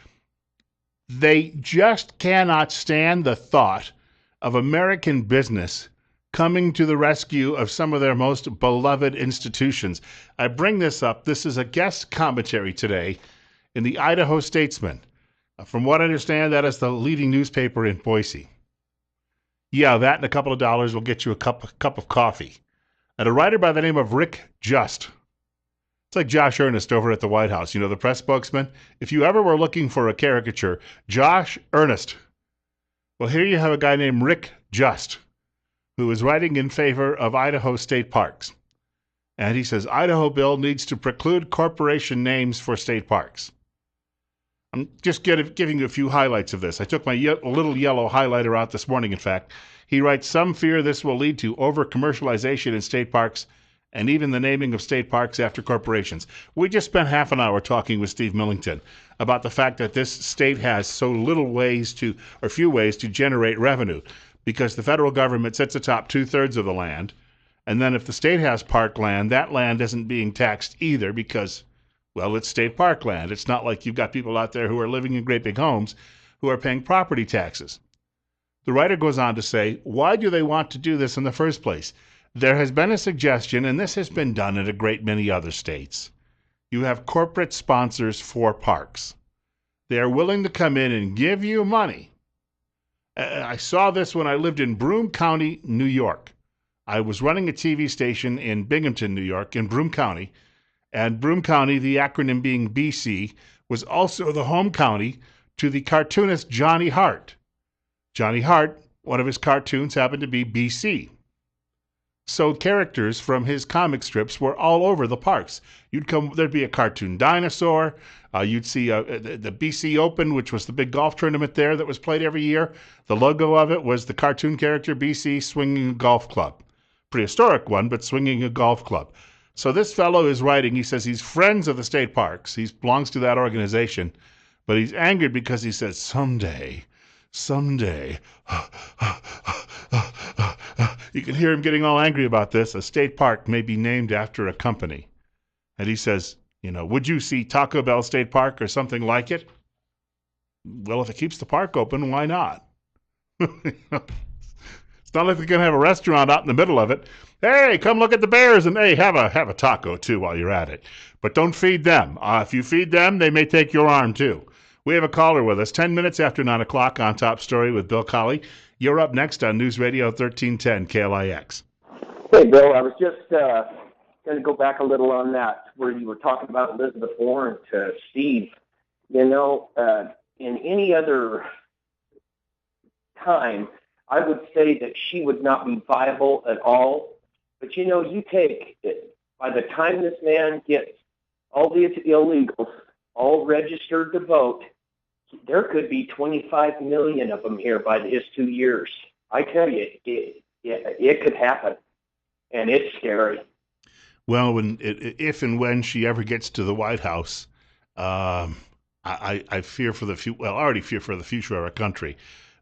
They just cannot stand the thought of American business coming to the rescue of some of their most beloved institutions. I bring this up. This is a guest commentary today in the Idaho Statesman. From what I understand, that is the leading newspaper in Boise. Yeah, that and a couple of dollars will get you a cup of coffee. And a writer by the name of Rick Just. It's like Josh Earnest over at the White House, you know, the press spokesman. If you ever were looking for a caricature, Josh Earnest. Well, here you have a guy named Rick Just, who is writing in favor of Idaho state parks. And he says, Idaho bill needs to preclude corporation names for state parks. I'm just giving you a few highlights of this. I took my little yellow highlighter out this morning, in fact. He writes, some fear this will lead to over-commercialization in state parks and even the naming of state parks after corporations. We just spent half an hour talking with Steve Millington about the fact that this state has so few ways to generate revenue because the federal government sits atop 2/3 of the land. And then if the state has park land, that land isn't being taxed either because, well, it's state park land. It's not like you've got people out there who are living in great big homes who are paying property taxes. The writer goes on to say, why do they want to do this in the first place? There has been a suggestion, and this has been done in a great many other states. You have corporate sponsors for parks. They are willing to come in and give you money. I saw this when I lived in Broome County, New York. I was running a TV station in Binghamton, New York, in Broome County. And Broome County, the acronym being BC, was also the home county to the cartoonist Johnny Hart. Johnny Hart, one of his cartoons happened to be BC. So characters from his comic strips were all over the parks. There'd be a cartoon dinosaur. You'd see the BC Open, which was the big golf tournament there that was played every year. The logo of it was the cartoon character BC swinging a golf club. prehistoric one, but swinging a golf club. So this fellow is writing, he says he's friends of the state parks. He belongs to that organization, but he's angered because he says, someday, you can hear him getting all angry about this. A state park may be named after a company. And he says, would you see Taco Bell State Park or something like it? Well, if it keeps the park open, why not? It's not like they're going to have a restaurant out in the middle of it. Hey, come look at the bears and hey, have a taco too while you're at it. But don't feed them. If you feed them, they may take your arm too. We have a caller with us, 10 minutes after 9 o'clock on Top Story with Bill Colley. You're up next on News Radio 1310 KLIX. Hey, Bill, I was just going to go back a little on that, where you were talking about Elizabeth Warren to Steve. In any other time, I would say that she would not be viable at all. But, you take it, by the time this man gets all these illegals all registered to vote, there could be 25 million of them here by his 2 years. I tell you, it could happen, and it's scary. Well, if and when she ever gets to the White House, I fear for the future. Well, I already fear for the future of our country.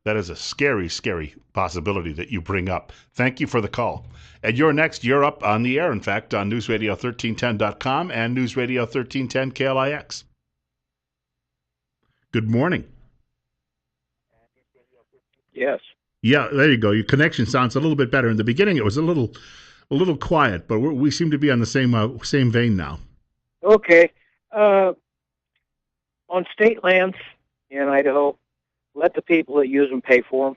That is a scary, scary possibility that you bring up. Thank you for the call. And you're next. You're up on the air, in fact, on newsradio1310.com and newsradio 1310 KLIX. Good morning. Yes. Yeah, there you go. Your connection sounds a little bit better. In the beginning, it was a little quiet, but we seem to be on the same vein now. Okay. On state lands in Idaho, let the people that use them pay for them,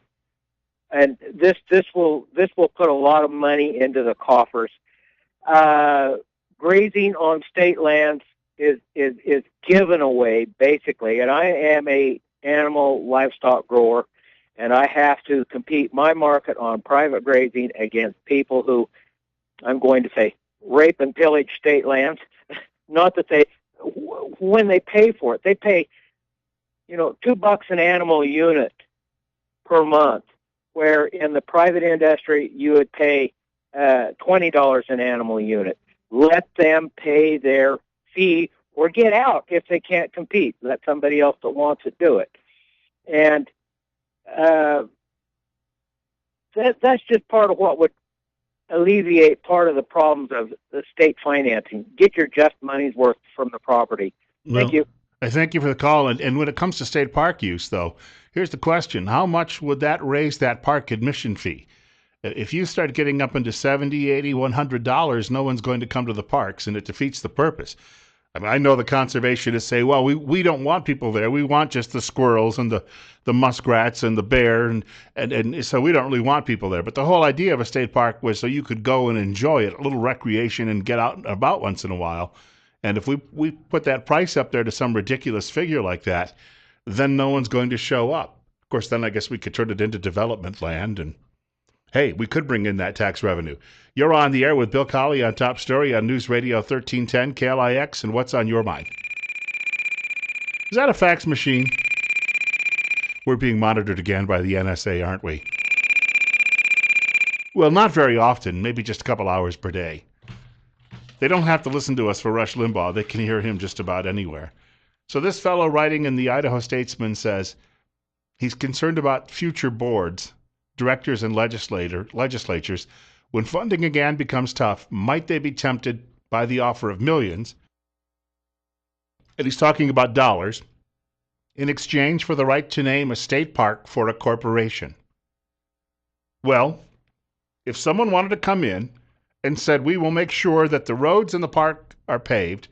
and this will put a lot of money into the coffers. Grazing on state lands is given away basically, and I am a animal livestock grower, and I have to compete my market on private grazing against people who, I'm going to say, rape and pillage state lands. Not that when they pay for it, they pay, $2 an animal unit per month, where in the private industry you would pay $20 an animal unit. Let them pay their fee or get out if they can't compete. Let somebody else that wants it do it. And that's just part of what would alleviate part of the problems of the state financing. Get your just money's worth from the property. Thank you. I thank you for the call. And when it comes to state park use, though, here's the question. How much would that raise that park admission fee? If you start getting up into $70, $80, $100, no one's going to come to the parks, and it defeats the purpose. I mean, I know the conservationists say, well, we don't want people there. We want just the squirrels and the muskrats and the bear, and so we don't really want people there. But the whole idea of a state park was so you could go and enjoy it, a little recreation, and get out and about once in a while. And if we put that price up there to some ridiculous figure like that, then no one's going to show up. Of course, then I guess we could turn it into development land, and hey, we could bring in that tax revenue. You're on the air with Bill Colley on Top Story on News Radio 1310 KLIX, and what's on your mind? Is that a fax machine? We're being monitored again by the NSA, aren't we? Well, not very often, maybe just a couple hours per day. They don't have to listen to us for Rush Limbaugh. They can hear him just about anywhere. So this fellow writing in the Idaho Statesman says he's concerned about future boards, directors, and legislatures. When funding again becomes tough, might they be tempted by the offer of millions, and he's talking about dollars, in exchange for the right to name a state park for a corporation? Well, if someone wanted to come in and said, we will make sure that the roads in the park are paved,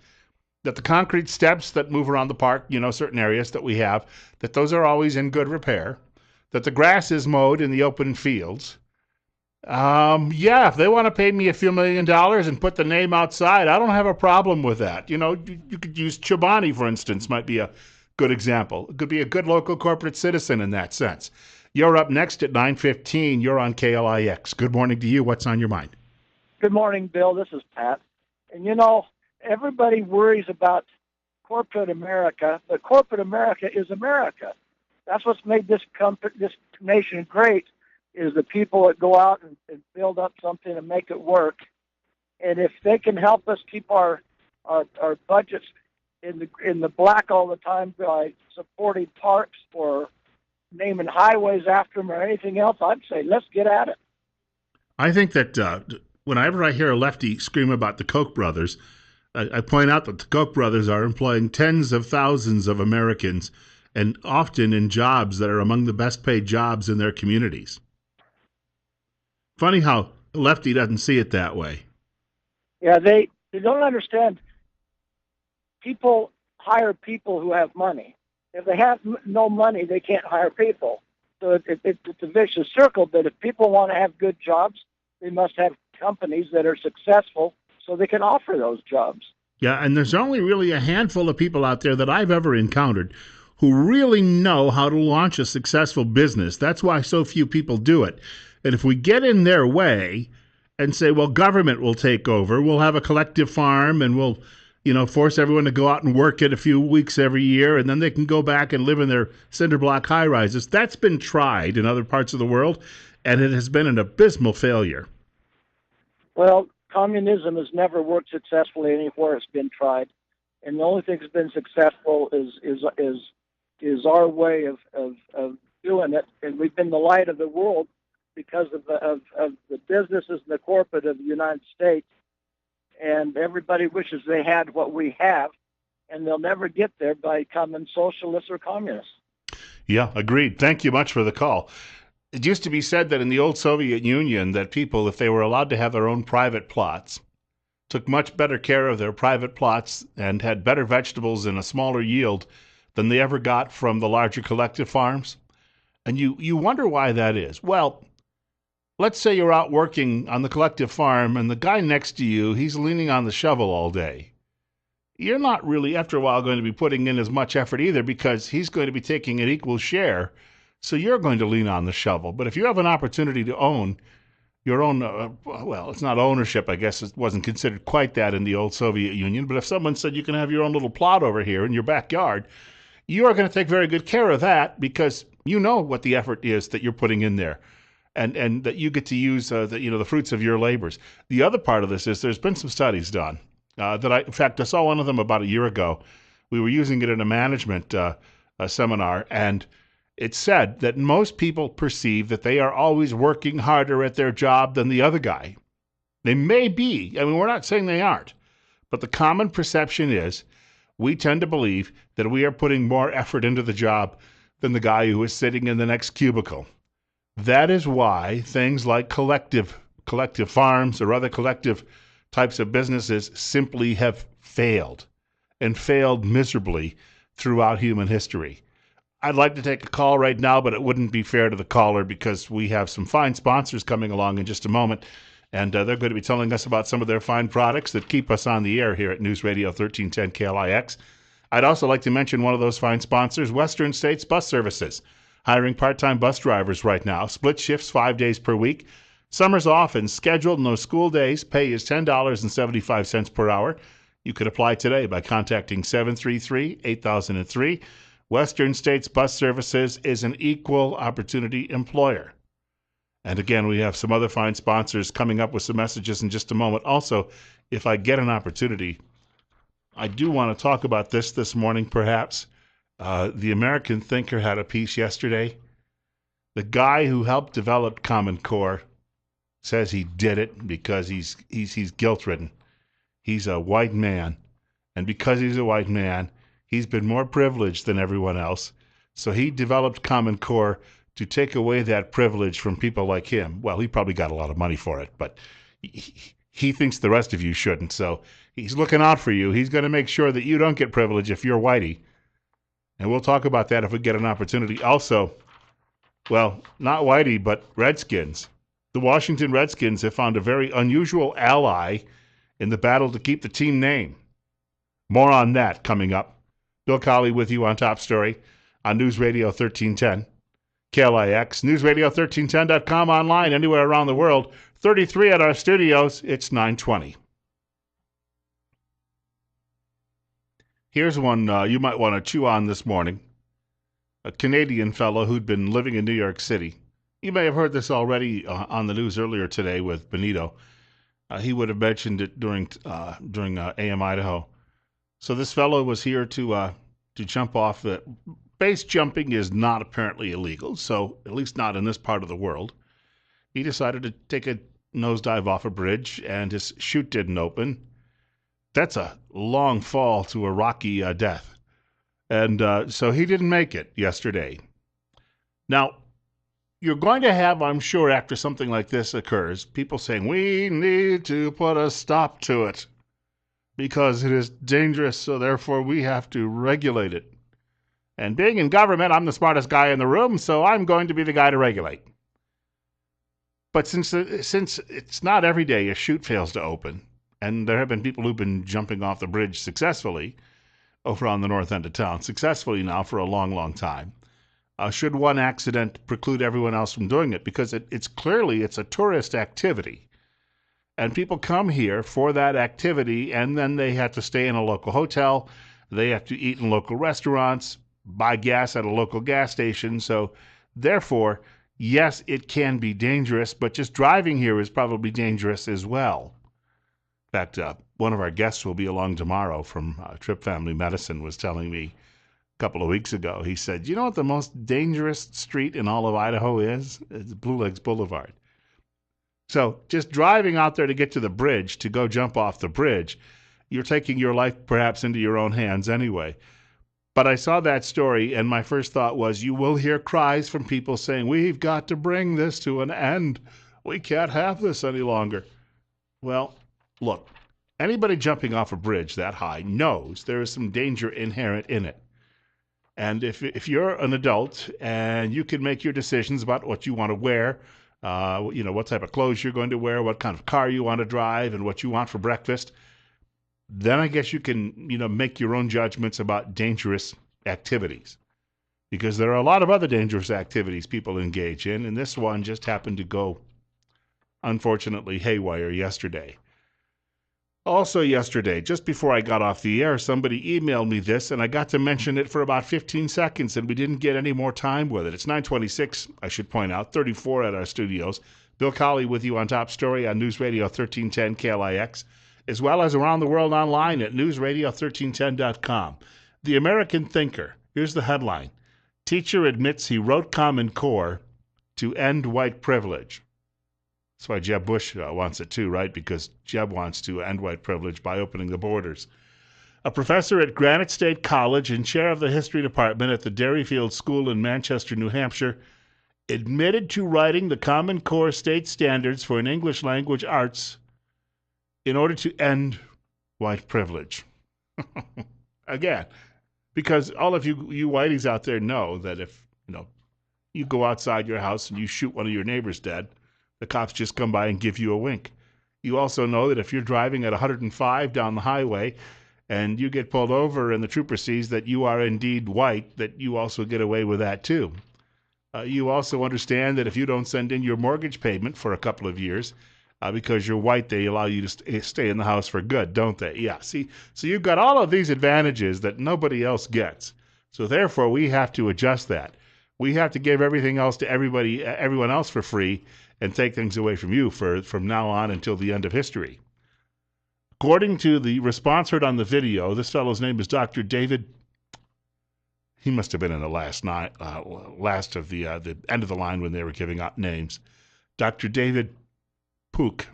that the concrete steps that move around the park, certain areas that we have, that those are always in good repair, that the grass is mowed in the open fields. If they want to pay me a few $1 million and put the name outside, I don't have a problem with that. You could use Chobani, for instance, might be a good example. It could be a good local corporate citizen in that sense. You're up next at 9:15. You're on KLIX. Good morning to you. What's on your mind? Good morning, Bill. This is Pat. And everybody worries about corporate America, but corporate America is America. That's what's made this nation great is the people that go out and build up something and make it work. And if they can help us keep our budgets in the black all the time by supporting parks or naming highways after them or anything else, I'd say let's get at it. I think that whenever I hear a lefty scream about the Koch brothers, I point out that the Koch brothers are employing tens of thousands of Americans, and often in jobs that are among the best paid jobs in their communities. Funny how lefty doesn't see it that way. Yeah, they don't understand. People hire people who have money. If they have no money, they can't hire people. So it's a vicious circle, but if people want to have good jobs, they must have companies that are successful so they can offer those jobs. Yeah, and there's only really a handful of people out there that I've ever encountered who really know how to launch a successful business. That's why so few people do it. And if we get in their way and say, well, government will take over, we'll have a collective farm and we'll, force everyone to go out and work it a few weeks every year, and then they can go back and live in their cinder block high rises. That's been tried in other parts of the world, and it has been an abysmal failure. Well, communism has never worked successfully anywhere it's been tried, and the only thing that's been successful is our way of doing it, and we've been the light of the world because of the businesses and the corporate of the United States. And everybody wishes they had what we have, and they'll never get there by becoming socialists or communists. Yeah, agreed. Thank you much for the call. It used to be said that in the old Soviet Union that people, if they were allowed to have their own private plots, took much better care of their private plots and had better vegetables in a smaller yield than they ever got from the larger collective farms. And you wonder why that is. Well, let's say you're out working on the collective farm and the guy next to you, he's leaning on the shovel all day. You're not really, after a while, going to be putting in as much effort either because he's going to be taking an equal share. So you're going to lean on the shovel. But if you have an opportunity to own your own, well, it's not ownership. I guess it wasn't considered quite that in the old Soviet Union. But if someone said you can have your own little plot over here in your backyard, you are going to take very good care of that because you know what the effort is that you're putting in there. And that you get to use the fruits of your labors. The other part of this is there's been some studies done in fact, I saw one of them about a year ago. We were using it in a management seminar, and it said that most people perceive that they are always working harder at their job than the other guy. They may be. I mean, we're not saying they aren't. But the common perception is we tend to believe that we are putting more effort into the job than the guy who is sitting in the next cubicle. That is why things like collective farms or other collective types of businesses simply have failed and failed miserably throughout human history. I'd like to take a call right now, but it wouldn't be fair to the caller because we have some fine sponsors coming along in just a moment, and they're going to be telling us about some of their fine products that keep us on the air here at News Radio 1310 KLIX. I'd also like to mention one of those fine sponsors, Western States Bus Services. Hiring part-time bus drivers right now, split shifts 5 days per week. Summer's off and scheduled, no school days. Pay is $10.75 per hour. You could apply today by contacting 733-8003. Western States Bus Services is an equal opportunity employer. And again, we have some other fine sponsors coming up with some messages in just a moment. Also, if I get an opportunity, I do want to talk about this morning, perhaps. The American Thinker had a piece yesterday. The guy who helped develop Common Core says he did it because he's guilt-ridden. He's a white man, and because he's a white man, he's been more privileged than everyone else. So he developed Common Core to take away that privilege from people like him. Well, he probably got a lot of money for it, but he thinks the rest of you shouldn't. So he's looking out for you. He's going to make sure that you don't get privilege if you're whitey. And we'll talk about that if we get an opportunity. Also, well, not whitey, but Redskins. The Washington Redskins have found a very unusual ally in the battle to keep the team name. More on that coming up. Bill Colley with you on Top Story on News Radio 1310. KLIX, newsradio1310.com, online, anywhere around the world. 33 at our studios. It's 9:20. Here's one you might want to chew on this morning. A Canadian fellow who'd been living in New York City You may have heard this already on the news earlier today with Benito. He would have mentioned it during AM Idaho. So this fellow was here to jump off the base. Jumping is not apparently illegal, so at least not in this part of the world. He decided to take a nosedive off a bridge, and his chute didn't open. That's a long fall to a rocky death, and so he didn't make it yesterday. Now, you're going to have, I'm sure, after something like this occurs, people saying, we need to put a stop to it because it is dangerous, so therefore we have to regulate it. And being in government, I'm the smartest guy in the room, so I'm going to be the guy to regulate. But since it's not every day a chute fails to open, and there have been people who've been jumping off the bridge successfully over on the north end of town, successfully now for a long, long time, should one accident preclude everyone else from doing it? Because it's clearly a tourist activity. And people come here for that activity, and then they have to stay in a local hotel. They have to eat in local restaurants, buy gas at a local gas station. So therefore, yes, it can be dangerous, but just driving here is probably dangerous as well. In fact, one of our guests will be along tomorrow from Trip Family Medicine was telling me a couple of weeks ago. He said, you know what the most dangerous street in all of Idaho is? It's Blue Lakes Boulevard. So just driving out there to get to the bridge, to go jump off the bridge, you're taking your life perhaps into your own hands anyway. But I saw that story, and my first thought was, you will hear cries from people saying, we've got to bring this to an end. We can't have this any longer. Well, look, anybody jumping off a bridge that high knows there is some danger inherent in it. And if you're an adult and you can make your decisions about what you want to wear, what type of clothes you're going to wear, what kind of car you want to drive, and what you want for breakfast, then I guess you can, make your own judgments about dangerous activities. Because there are a lot of other dangerous activities people engage in, and this one just happened to go, unfortunately, haywire yesterday. Also yesterday, just before I got off the air, somebody emailed me this, and I got to mention it for about 15 seconds, and we didn't get any more time with it. It's 9:26, I should point out, 34 at our studios. Bill Colley with you on Top Story on News Radio 1310 KLIX, as well as around the world online at newsradio1310.com. The American Thinker. Here's the headline. Teacher admits he wrote Common Core to end white privilege. That's why Jeb Bush wants it too, right? Because Jeb wants to end white privilege by opening the borders. A professor at Granite State College and chair of the history department at the Derryfield School in Manchester, New Hampshire, admitted to writing the Common Core state standards for an English language arts in order to end white privilege. Again, because all of you whiteys out there know that if, you go outside your house and you shoot one of your neighbors dead, the cops just come by and give you a wink. You also know that if you're driving at 105 down the highway and you get pulled over and the trooper sees that you are indeed white, that you also get away with that too. You also understand that if you don't send in your mortgage payment for a couple of years, because you're white, they allow you to stay in the house for good, don't they? Yeah, see, so you've got all of these advantages that nobody else gets. So therefore, we have to adjust that. We have to give everything else to everyone else for free, and take things away from you from now on until the end of history. According to the response heard on the video, this fellow's name is Dr. David. He must have been in the last of the end of the line when they were giving out names. Dr. David Pook,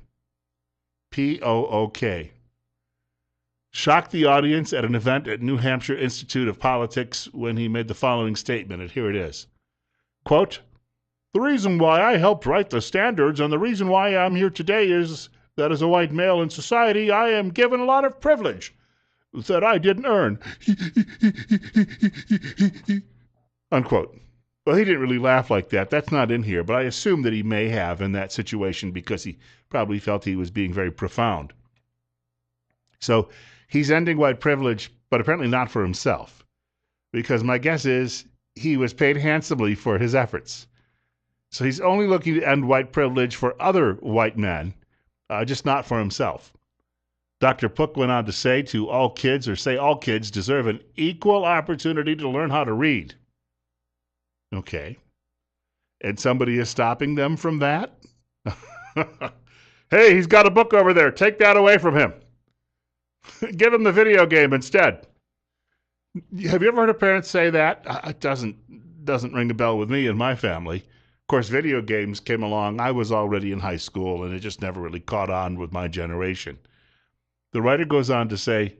P-O-O-K, shocked the audience at an event at New Hampshire Institute of Politics when he made the following statement, and here it is. Quote, the reason why I helped write the standards and the reason why I'm here today is that as a white male in society, I am given a lot of privilege that I didn't earn. Unquote. Well, he didn't really laugh like that. That's not in here, but I assume that he may have in that situation because he probably felt he was being very profound. So he's ending white privilege, but apparently not for himself, because my guess is he was paid handsomely for his efforts. So he's only looking to end white privilege for other white men, just not for himself. Dr. Pook went on to say all kids deserve an equal opportunity to learn how to read. Okay. and somebody is stopping them from that? Hey, he's got a book over there. Take that away from him. Give him the video game instead. Have you ever heard a parent say that? It doesn't ring a bell with me and my family. Of course, video games came along. I was already in high school, and it just never really caught on with my generation. The writer goes on to say,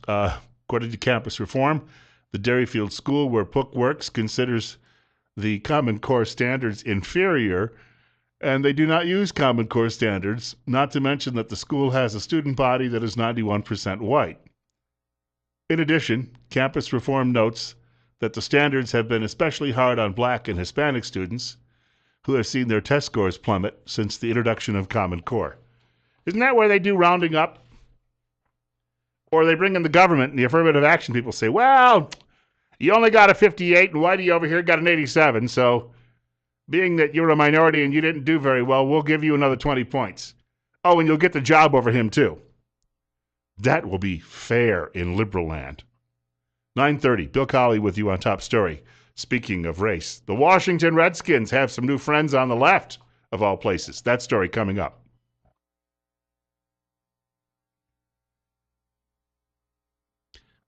according to campus reform, the Derryfield School, where Book works, considers the Common Core standards inferior, and they do not use Common Core standards, not to mention that the school has a student body that is 91% white. In addition, campus reform notes that the standards have been especially hard on Black and Hispanic students who have seen their test scores plummet since the introduction of Common Core. Isn't that where they do rounding up? Or they bring in the government and the affirmative action people say, well, you only got a 58 and Whitey over here got an 87, so being that you're a minority and you didn't do very well, we'll give you another 20 points. Oh, and you'll get the job over him too. That will be fair in liberal land. 9:30, Bill Colley with you on Top Story. Speaking of race, the Washington Redskins have some new friends on the left, of all places. That story coming up.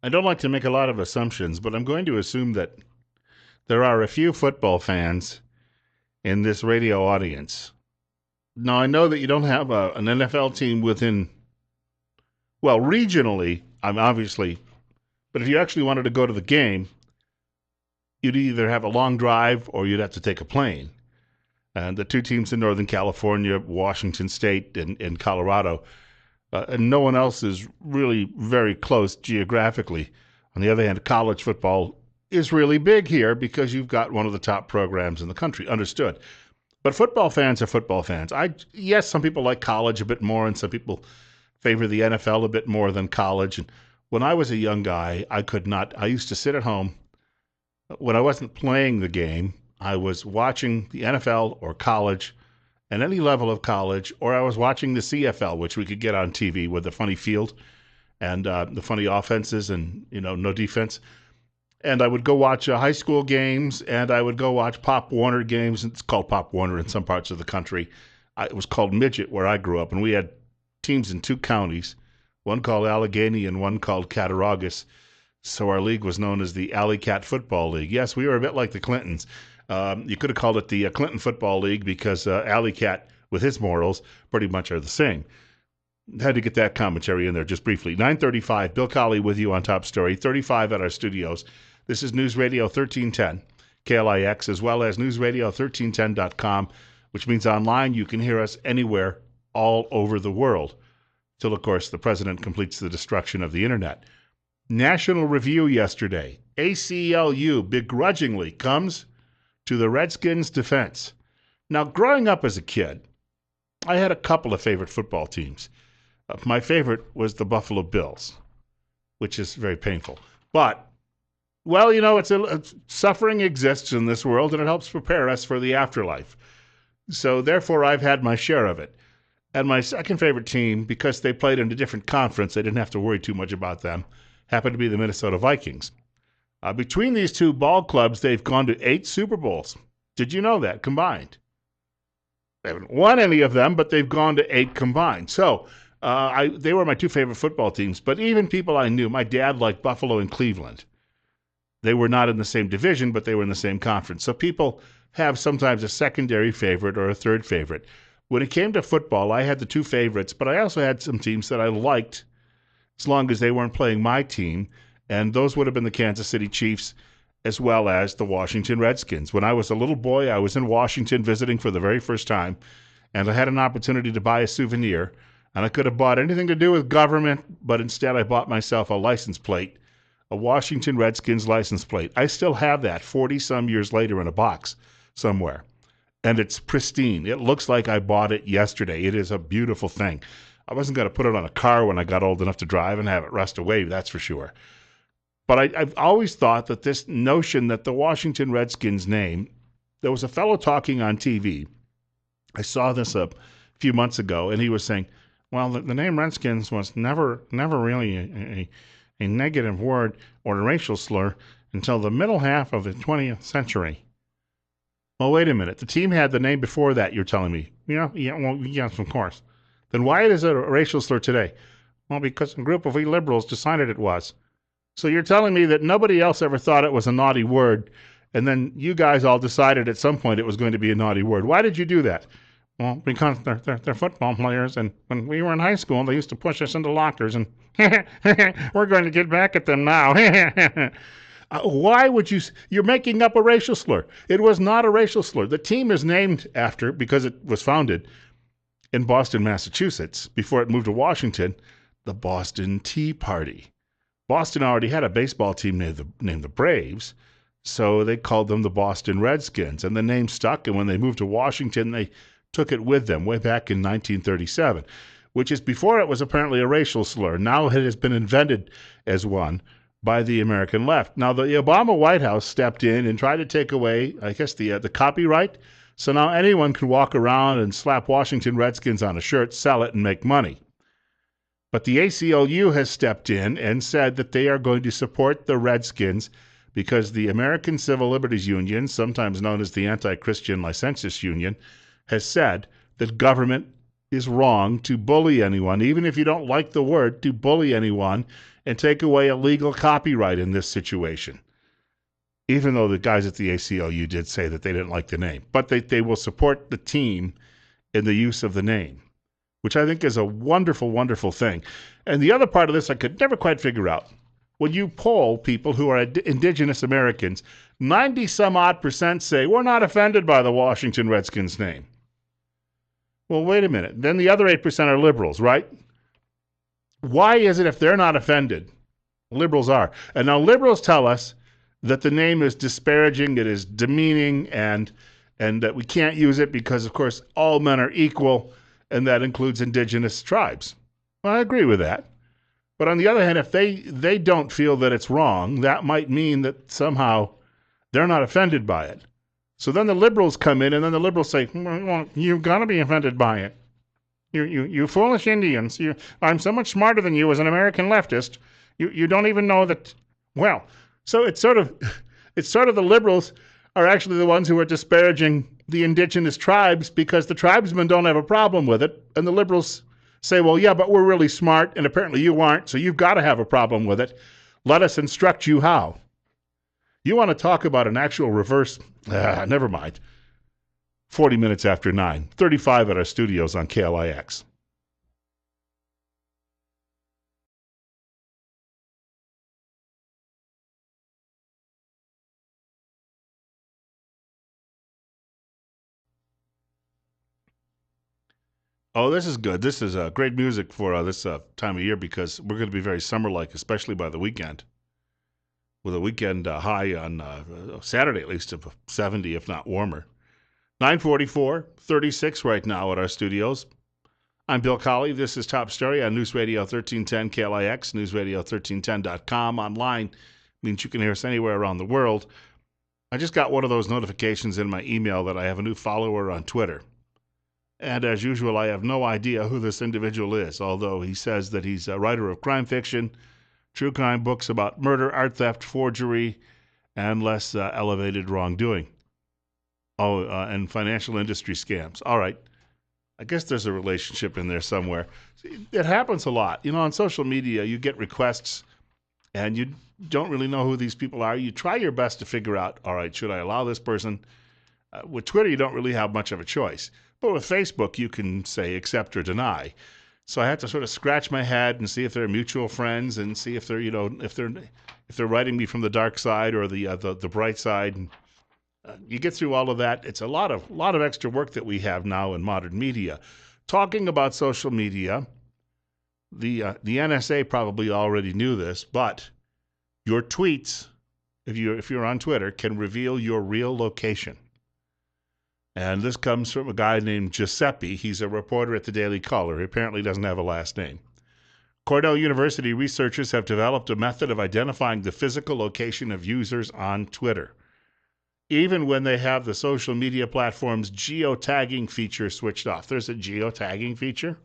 I don't like to make a lot of assumptions, but I'm going to assume that there are a few football fans in this radio audience. Now, I know that you don't have an NFL team within, well, regionally, I'm obviously, but if you actually wanted to go to the game, you'd either have a long drive or you'd have to take a plane. And the two teams in Northern California, Washington State and Colorado, and no one else is really very close geographically. On the other hand, college football is really big here because you've got one of the top programs in the country, understood. But football fans are football fans. Yes, some people like college a bit more, and some people favor the NFL a bit more than college. And when I was a young guy, I used to sit at home. When I wasn't playing the game, I was watching the NFL or college, and any level of college, or I was watching the CFL, which we could get on TV with the funny field and the funny offenses and, no defense. And I would go watch high school games, and I would go watch Pop Warner games. It's called Pop Warner in some parts of the country. It was called Midget where I grew up, and we had teams in two counties, one called Allegheny and one called Cattaraugus. So our league was known as the Alley Cat Football League. Yes, we were a bit like the Clintons. You could have called it the Clinton Football League because Alley Cat, with his morals, pretty much are the same. Had to get that commentary in there just briefly. 9:35, Bill Colley with you on Top Story, 35 at our studios. This is News Radio 1310, KLIX, as well as newsradio1310.com, which means online you can hear us anywhere, all over the world, till, of course, the president completes the destruction of the internet. National Review yesterday. ACLU begrudgingly comes to the Redskins' defense. Now, growing up as a kid, I had a couple of favorite football teams. My favorite was the Buffalo Bills, which is very painful. But, well, suffering exists in this world, and it helps prepare us for the afterlife. So, therefore, I've had my share of it. And my second favorite team, because they played in a different conference, I didn't have to worry too much about them, happened to be the Minnesota Vikings. Between these two ball clubs, they've gone to 8 Super Bowls. Did you know that, combined? They haven't won any of them, but they've gone to 8 combined. So they were my two favorite football teams. But even people I knew, my dad liked Buffalo and Cleveland. They were not in the same division, but they were in the same conference. So people have sometimes a secondary favorite or a third favorite. When it came to football, I had the two favorites, but I also had some teams that I liked as long as they weren't playing my team. And those would have been the Kansas City Chiefs as well as the Washington Redskins. When I was a little boy, I was in Washington visiting for the very first time, and I had an opportunity to buy a souvenir, and I could have bought anything to do with government, but instead I bought myself a license plate, a Washington Redskins license plate. I still have that 40-some years later in a box somewhere, and it's pristine. It looks like I bought it yesterday. It is a beautiful thing. I wasn't going to put it on a car when I got old enough to drive and have it rust away, that's for sure. But I've always thought that this notion that the Washington Redskins name, there was a fellow talking on TV. I saw this a few months ago, and he was saying, well, the name Redskins was never really a negative word or a racial slur until the middle half of the 20th century. Well, wait a minute. The team had the name before that, you're telling me. Yeah, well, yes, of course. Then why is it a racial slur today? Well, because a group of we liberals decided it was. So you're telling me that nobody else ever thought it was a naughty word, and then you guys all decided at some point it was going to be a naughty word. Why did you do that? Well, because they're football players, and when we were in high school, they used to push us into lockers, and we're going to get back at them now. Why would you? You're making up a racial slur. It was not a racial slur. The team is named after, because it was founded in Boston, Massachusetts, before it moved to Washington, the Boston Tea Party. Boston already had a baseball team named the Braves, so they called them the Boston Redskins, and the name stuck, and when they moved to Washington, they took it with them way back in 1937, which is before it was apparently a racial slur. Now it has been invented as one by the American left. Now, the Obama White House stepped in and tried to take away, I guess, the copyright. So now anyone can walk around and slap Washington Redskins on a shirt, sell it, and make money. But the ACLU has stepped in and said that they are going to support the Redskins because the American Civil Liberties Union, sometimes known as the Anti-Christian Licentious Union, has said that government is wrong to bully anyone, even if you don't like the word, to bully anyone and take away a legal copyright in this situation. Even though the guys at the ACLU did say that they didn't like the name. But they will support the team in the use of the name, which I think is a wonderful, wonderful thing. And the other part of this I could never quite figure out. When you poll people who are indigenous Americans, 90-some-odd% say, we're not offended by the Washington Redskins name. Well, wait a minute. Then the other 8% are liberals, right? Why is it if they're not offended, liberals are? And now liberals tell us that the name is disparaging, it is demeaning, and that we can't use it because, of course, all men are equal, and that includes indigenous tribes. Well, I agree with that. But on the other hand, if they don't feel that it's wrong, that might mean that somehow they're not offended by it. So then the liberals come in, and then the liberals say, well, you've got to be offended by it. You foolish Indians. I'm so much smarter than you as an American leftist. You don't even know that. Well, so it's sort of the liberals are actually the ones who are disparaging the indigenous tribes because the tribesmen don't have a problem with it, and the liberals say, well, yeah, but we're really smart, and apparently you aren't, so you've got to have a problem with it. Let us instruct you how. You want to talk about an actual reverse? Never mind. 40 minutes after 9, 35 at our studios on KLIX. Oh, this is good. This is great music for this time of year because we're going to be very summer-like, especially by the weekend. With a weekend high on Saturday, at least, of 70, if not warmer. 9:44, 36 right now at our studios. I'm Bill Colley. This is Top Story on News Radio 1310 KLIX, newsradio1310.com. Online means you can hear us anywhere around the world. I just got one of those notifications in my email that I have a new follower on Twitter. And as usual, I have no idea who this individual is, although he says that he's a writer of crime fiction, true crime books about murder, art theft, forgery, and less elevated wrongdoing. Oh, and financial industry scams. All right. I guess there's a relationship in there somewhere. It happens a lot. On social media, you get requests, and you don't really know who these people are. You try your best to figure out, all right, should I allow this person? With Twitter, you don't really have much of a choice. But with Facebook, you can say accept or deny. So I had to sort of scratch my head and see if they're mutual friends and see if they're, if they're writing me from the dark side or the bright side. You get through all of that. It's a lot of extra work that we have now in modern media. Talking about social media, the NSA probably already knew this, but your tweets, if you're on Twitter, can reveal your real location. And this comes from a guy named Giuseppe. He's a reporter at the Daily Caller. He apparently doesn't have a last name. Cornell University researchers have developed a method of identifying the physical location of users on Twitter, even when they have the social media platform's geotagging feature switched off. There's a geotagging feature?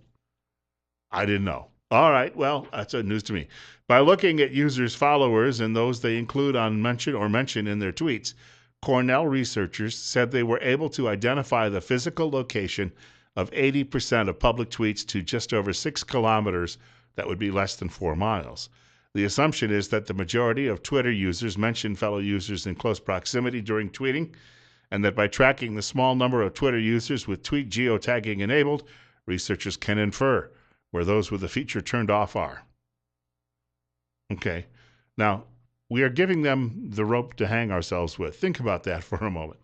I didn't know. All right, well, that's news to me. By looking at users' followers and those they include on mention in their tweets, Cornell researchers said they were able to identify the physical location of 80% of public tweets to just over 6 kilometers, that would be less than 4 miles. The assumption is that the majority of Twitter users mention fellow users in close proximity during tweeting, and that by tracking the small number of Twitter users with tweet geotagging enabled, researchers can infer where those with the feature turned off are. Okay, now we are giving them the rope to hang ourselves with. Think about that for a moment.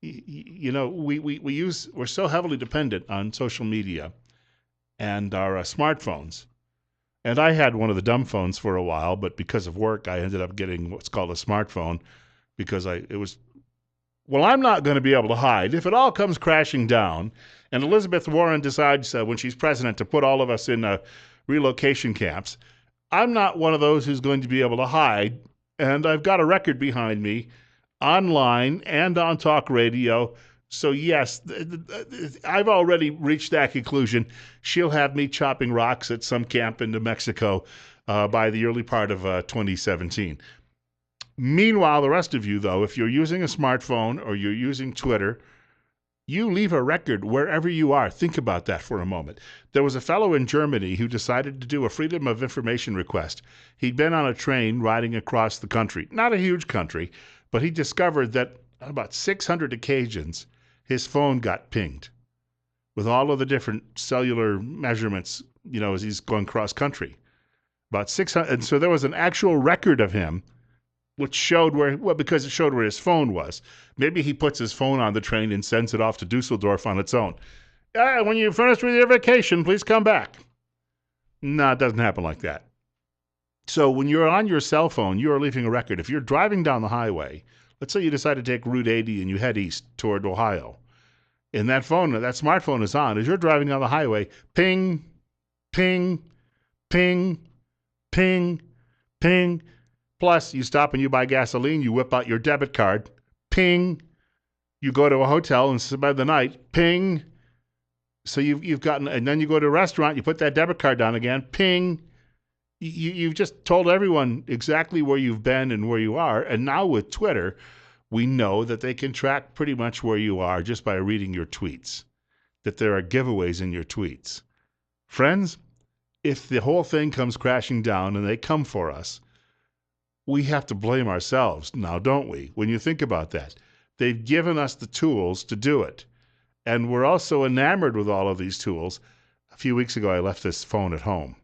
You know, we're so heavily dependent on social media and our smartphones. And I had one of the dumb phones for a while, but because of work, I ended up getting what's called a smartphone because I'm not going to be able to hide. If it all comes crashing down, and Elizabeth Warren decides when she's president to put all of us in relocation camps, I'm not one of those who's going to be able to hide. And I've got a record behind me online and on talk radio. So yes, I've already reached that conclusion. She'll have me chopping rocks at some camp in New Mexico by the early part of 2017. Meanwhile, the rest of you, though, if you're using a smartphone or you're using Twitter, you leave a record wherever you are. Think about that for a moment. There was a fellow in Germany who decided to do a Freedom of Information request. He'd been on a train riding across the country, not a huge country, but he discovered that on about 600 occasions, his phone got pinged with all of the different cellular measurements, you know, as he's going cross country. About 600, and so there was an actual record of him which showed because it showed where his phone was. Maybe he puts his phone on the train and sends it off to Dusseldorf on its own. When you're finished with your vacation, please come back. No, it doesn't happen like that. So when you're on your cell phone, you are leaving a record. If you're driving down the highway, let's say you decide to take Route 80 and you head east toward Ohio, and that smartphone is on. As you're driving down the highway, ping, ping, ping, ping, ping. Plus, you stop and you buy gasoline, you whip out your debit card, ping. You go to a hotel and spend the night, ping. So you've gotten, and then you go to a restaurant, you put that debit card down again, ping. You've just told everyone exactly where you've been and where you are. And now with Twitter, we know that they can track pretty much where you are just by reading your tweets, that there are giveaways in your tweets. Friends, if the whole thing comes crashing down and they come for us, we have to blame ourselves now, don't we? When you think about that, they've given us the tools to do it. And we're also enamored with all of these tools. A few weeks ago, I left this phone at home.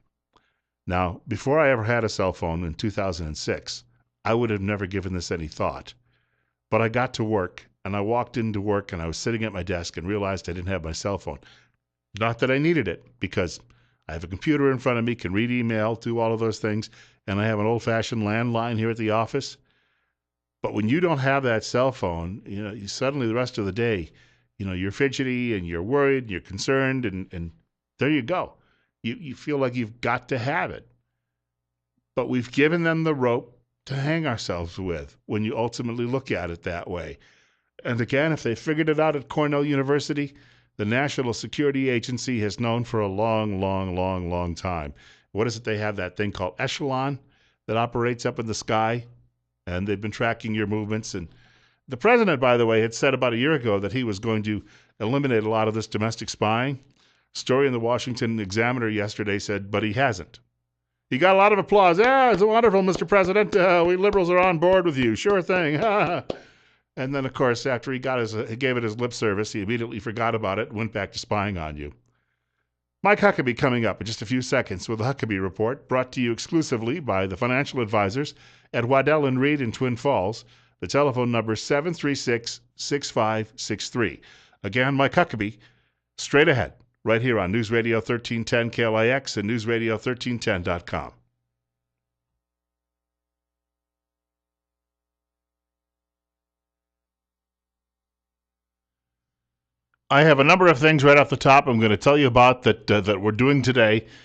Now, before I ever had a cell phone in 2006, I would have never given this any thought. But I got to work, and I walked into work, and I was sitting at my desk and realized I didn't have my cell phone. Not that I needed it, because I have a computer in front of me, can read email, do all of those things, and I have an old-fashioned landline here at the office. But when you don't have that cell phone, you know, suddenly the rest of the day, you know, you're fidgety and you're worried and you're concerned, and there you go. You feel like you've got to have it. But we've given them the rope to hang ourselves with when you ultimately look at it that way. And again, if they figured it out at Cornell University, the National Security Agency has known for a long, long, long, long time. What is it? They have that thing called Echelon that operates up in the sky, and they've been tracking your movements. And the president, by the way, had said about a year ago that he was going to eliminate a lot of this domestic spying. Story in the Washington Examiner yesterday said, but he hasn't. He got a lot of applause. Yeah, it's wonderful, Mr. President. We liberals are on board with you. Sure thing. And then, of course, after he gave it his lip service, he immediately forgot about it and went back to spying on you. Mike Huckabee coming up in just a few seconds with the Huckabee Report, brought to you exclusively by the financial advisors at Waddell & Reed in Twin Falls. The telephone number is 736-6563. Again, Mike Huckabee, straight ahead, right here on News Radio 1310 KLIX and newsradio1310.com. I have a number of things right off the top I'm going to tell you about that we're doing today.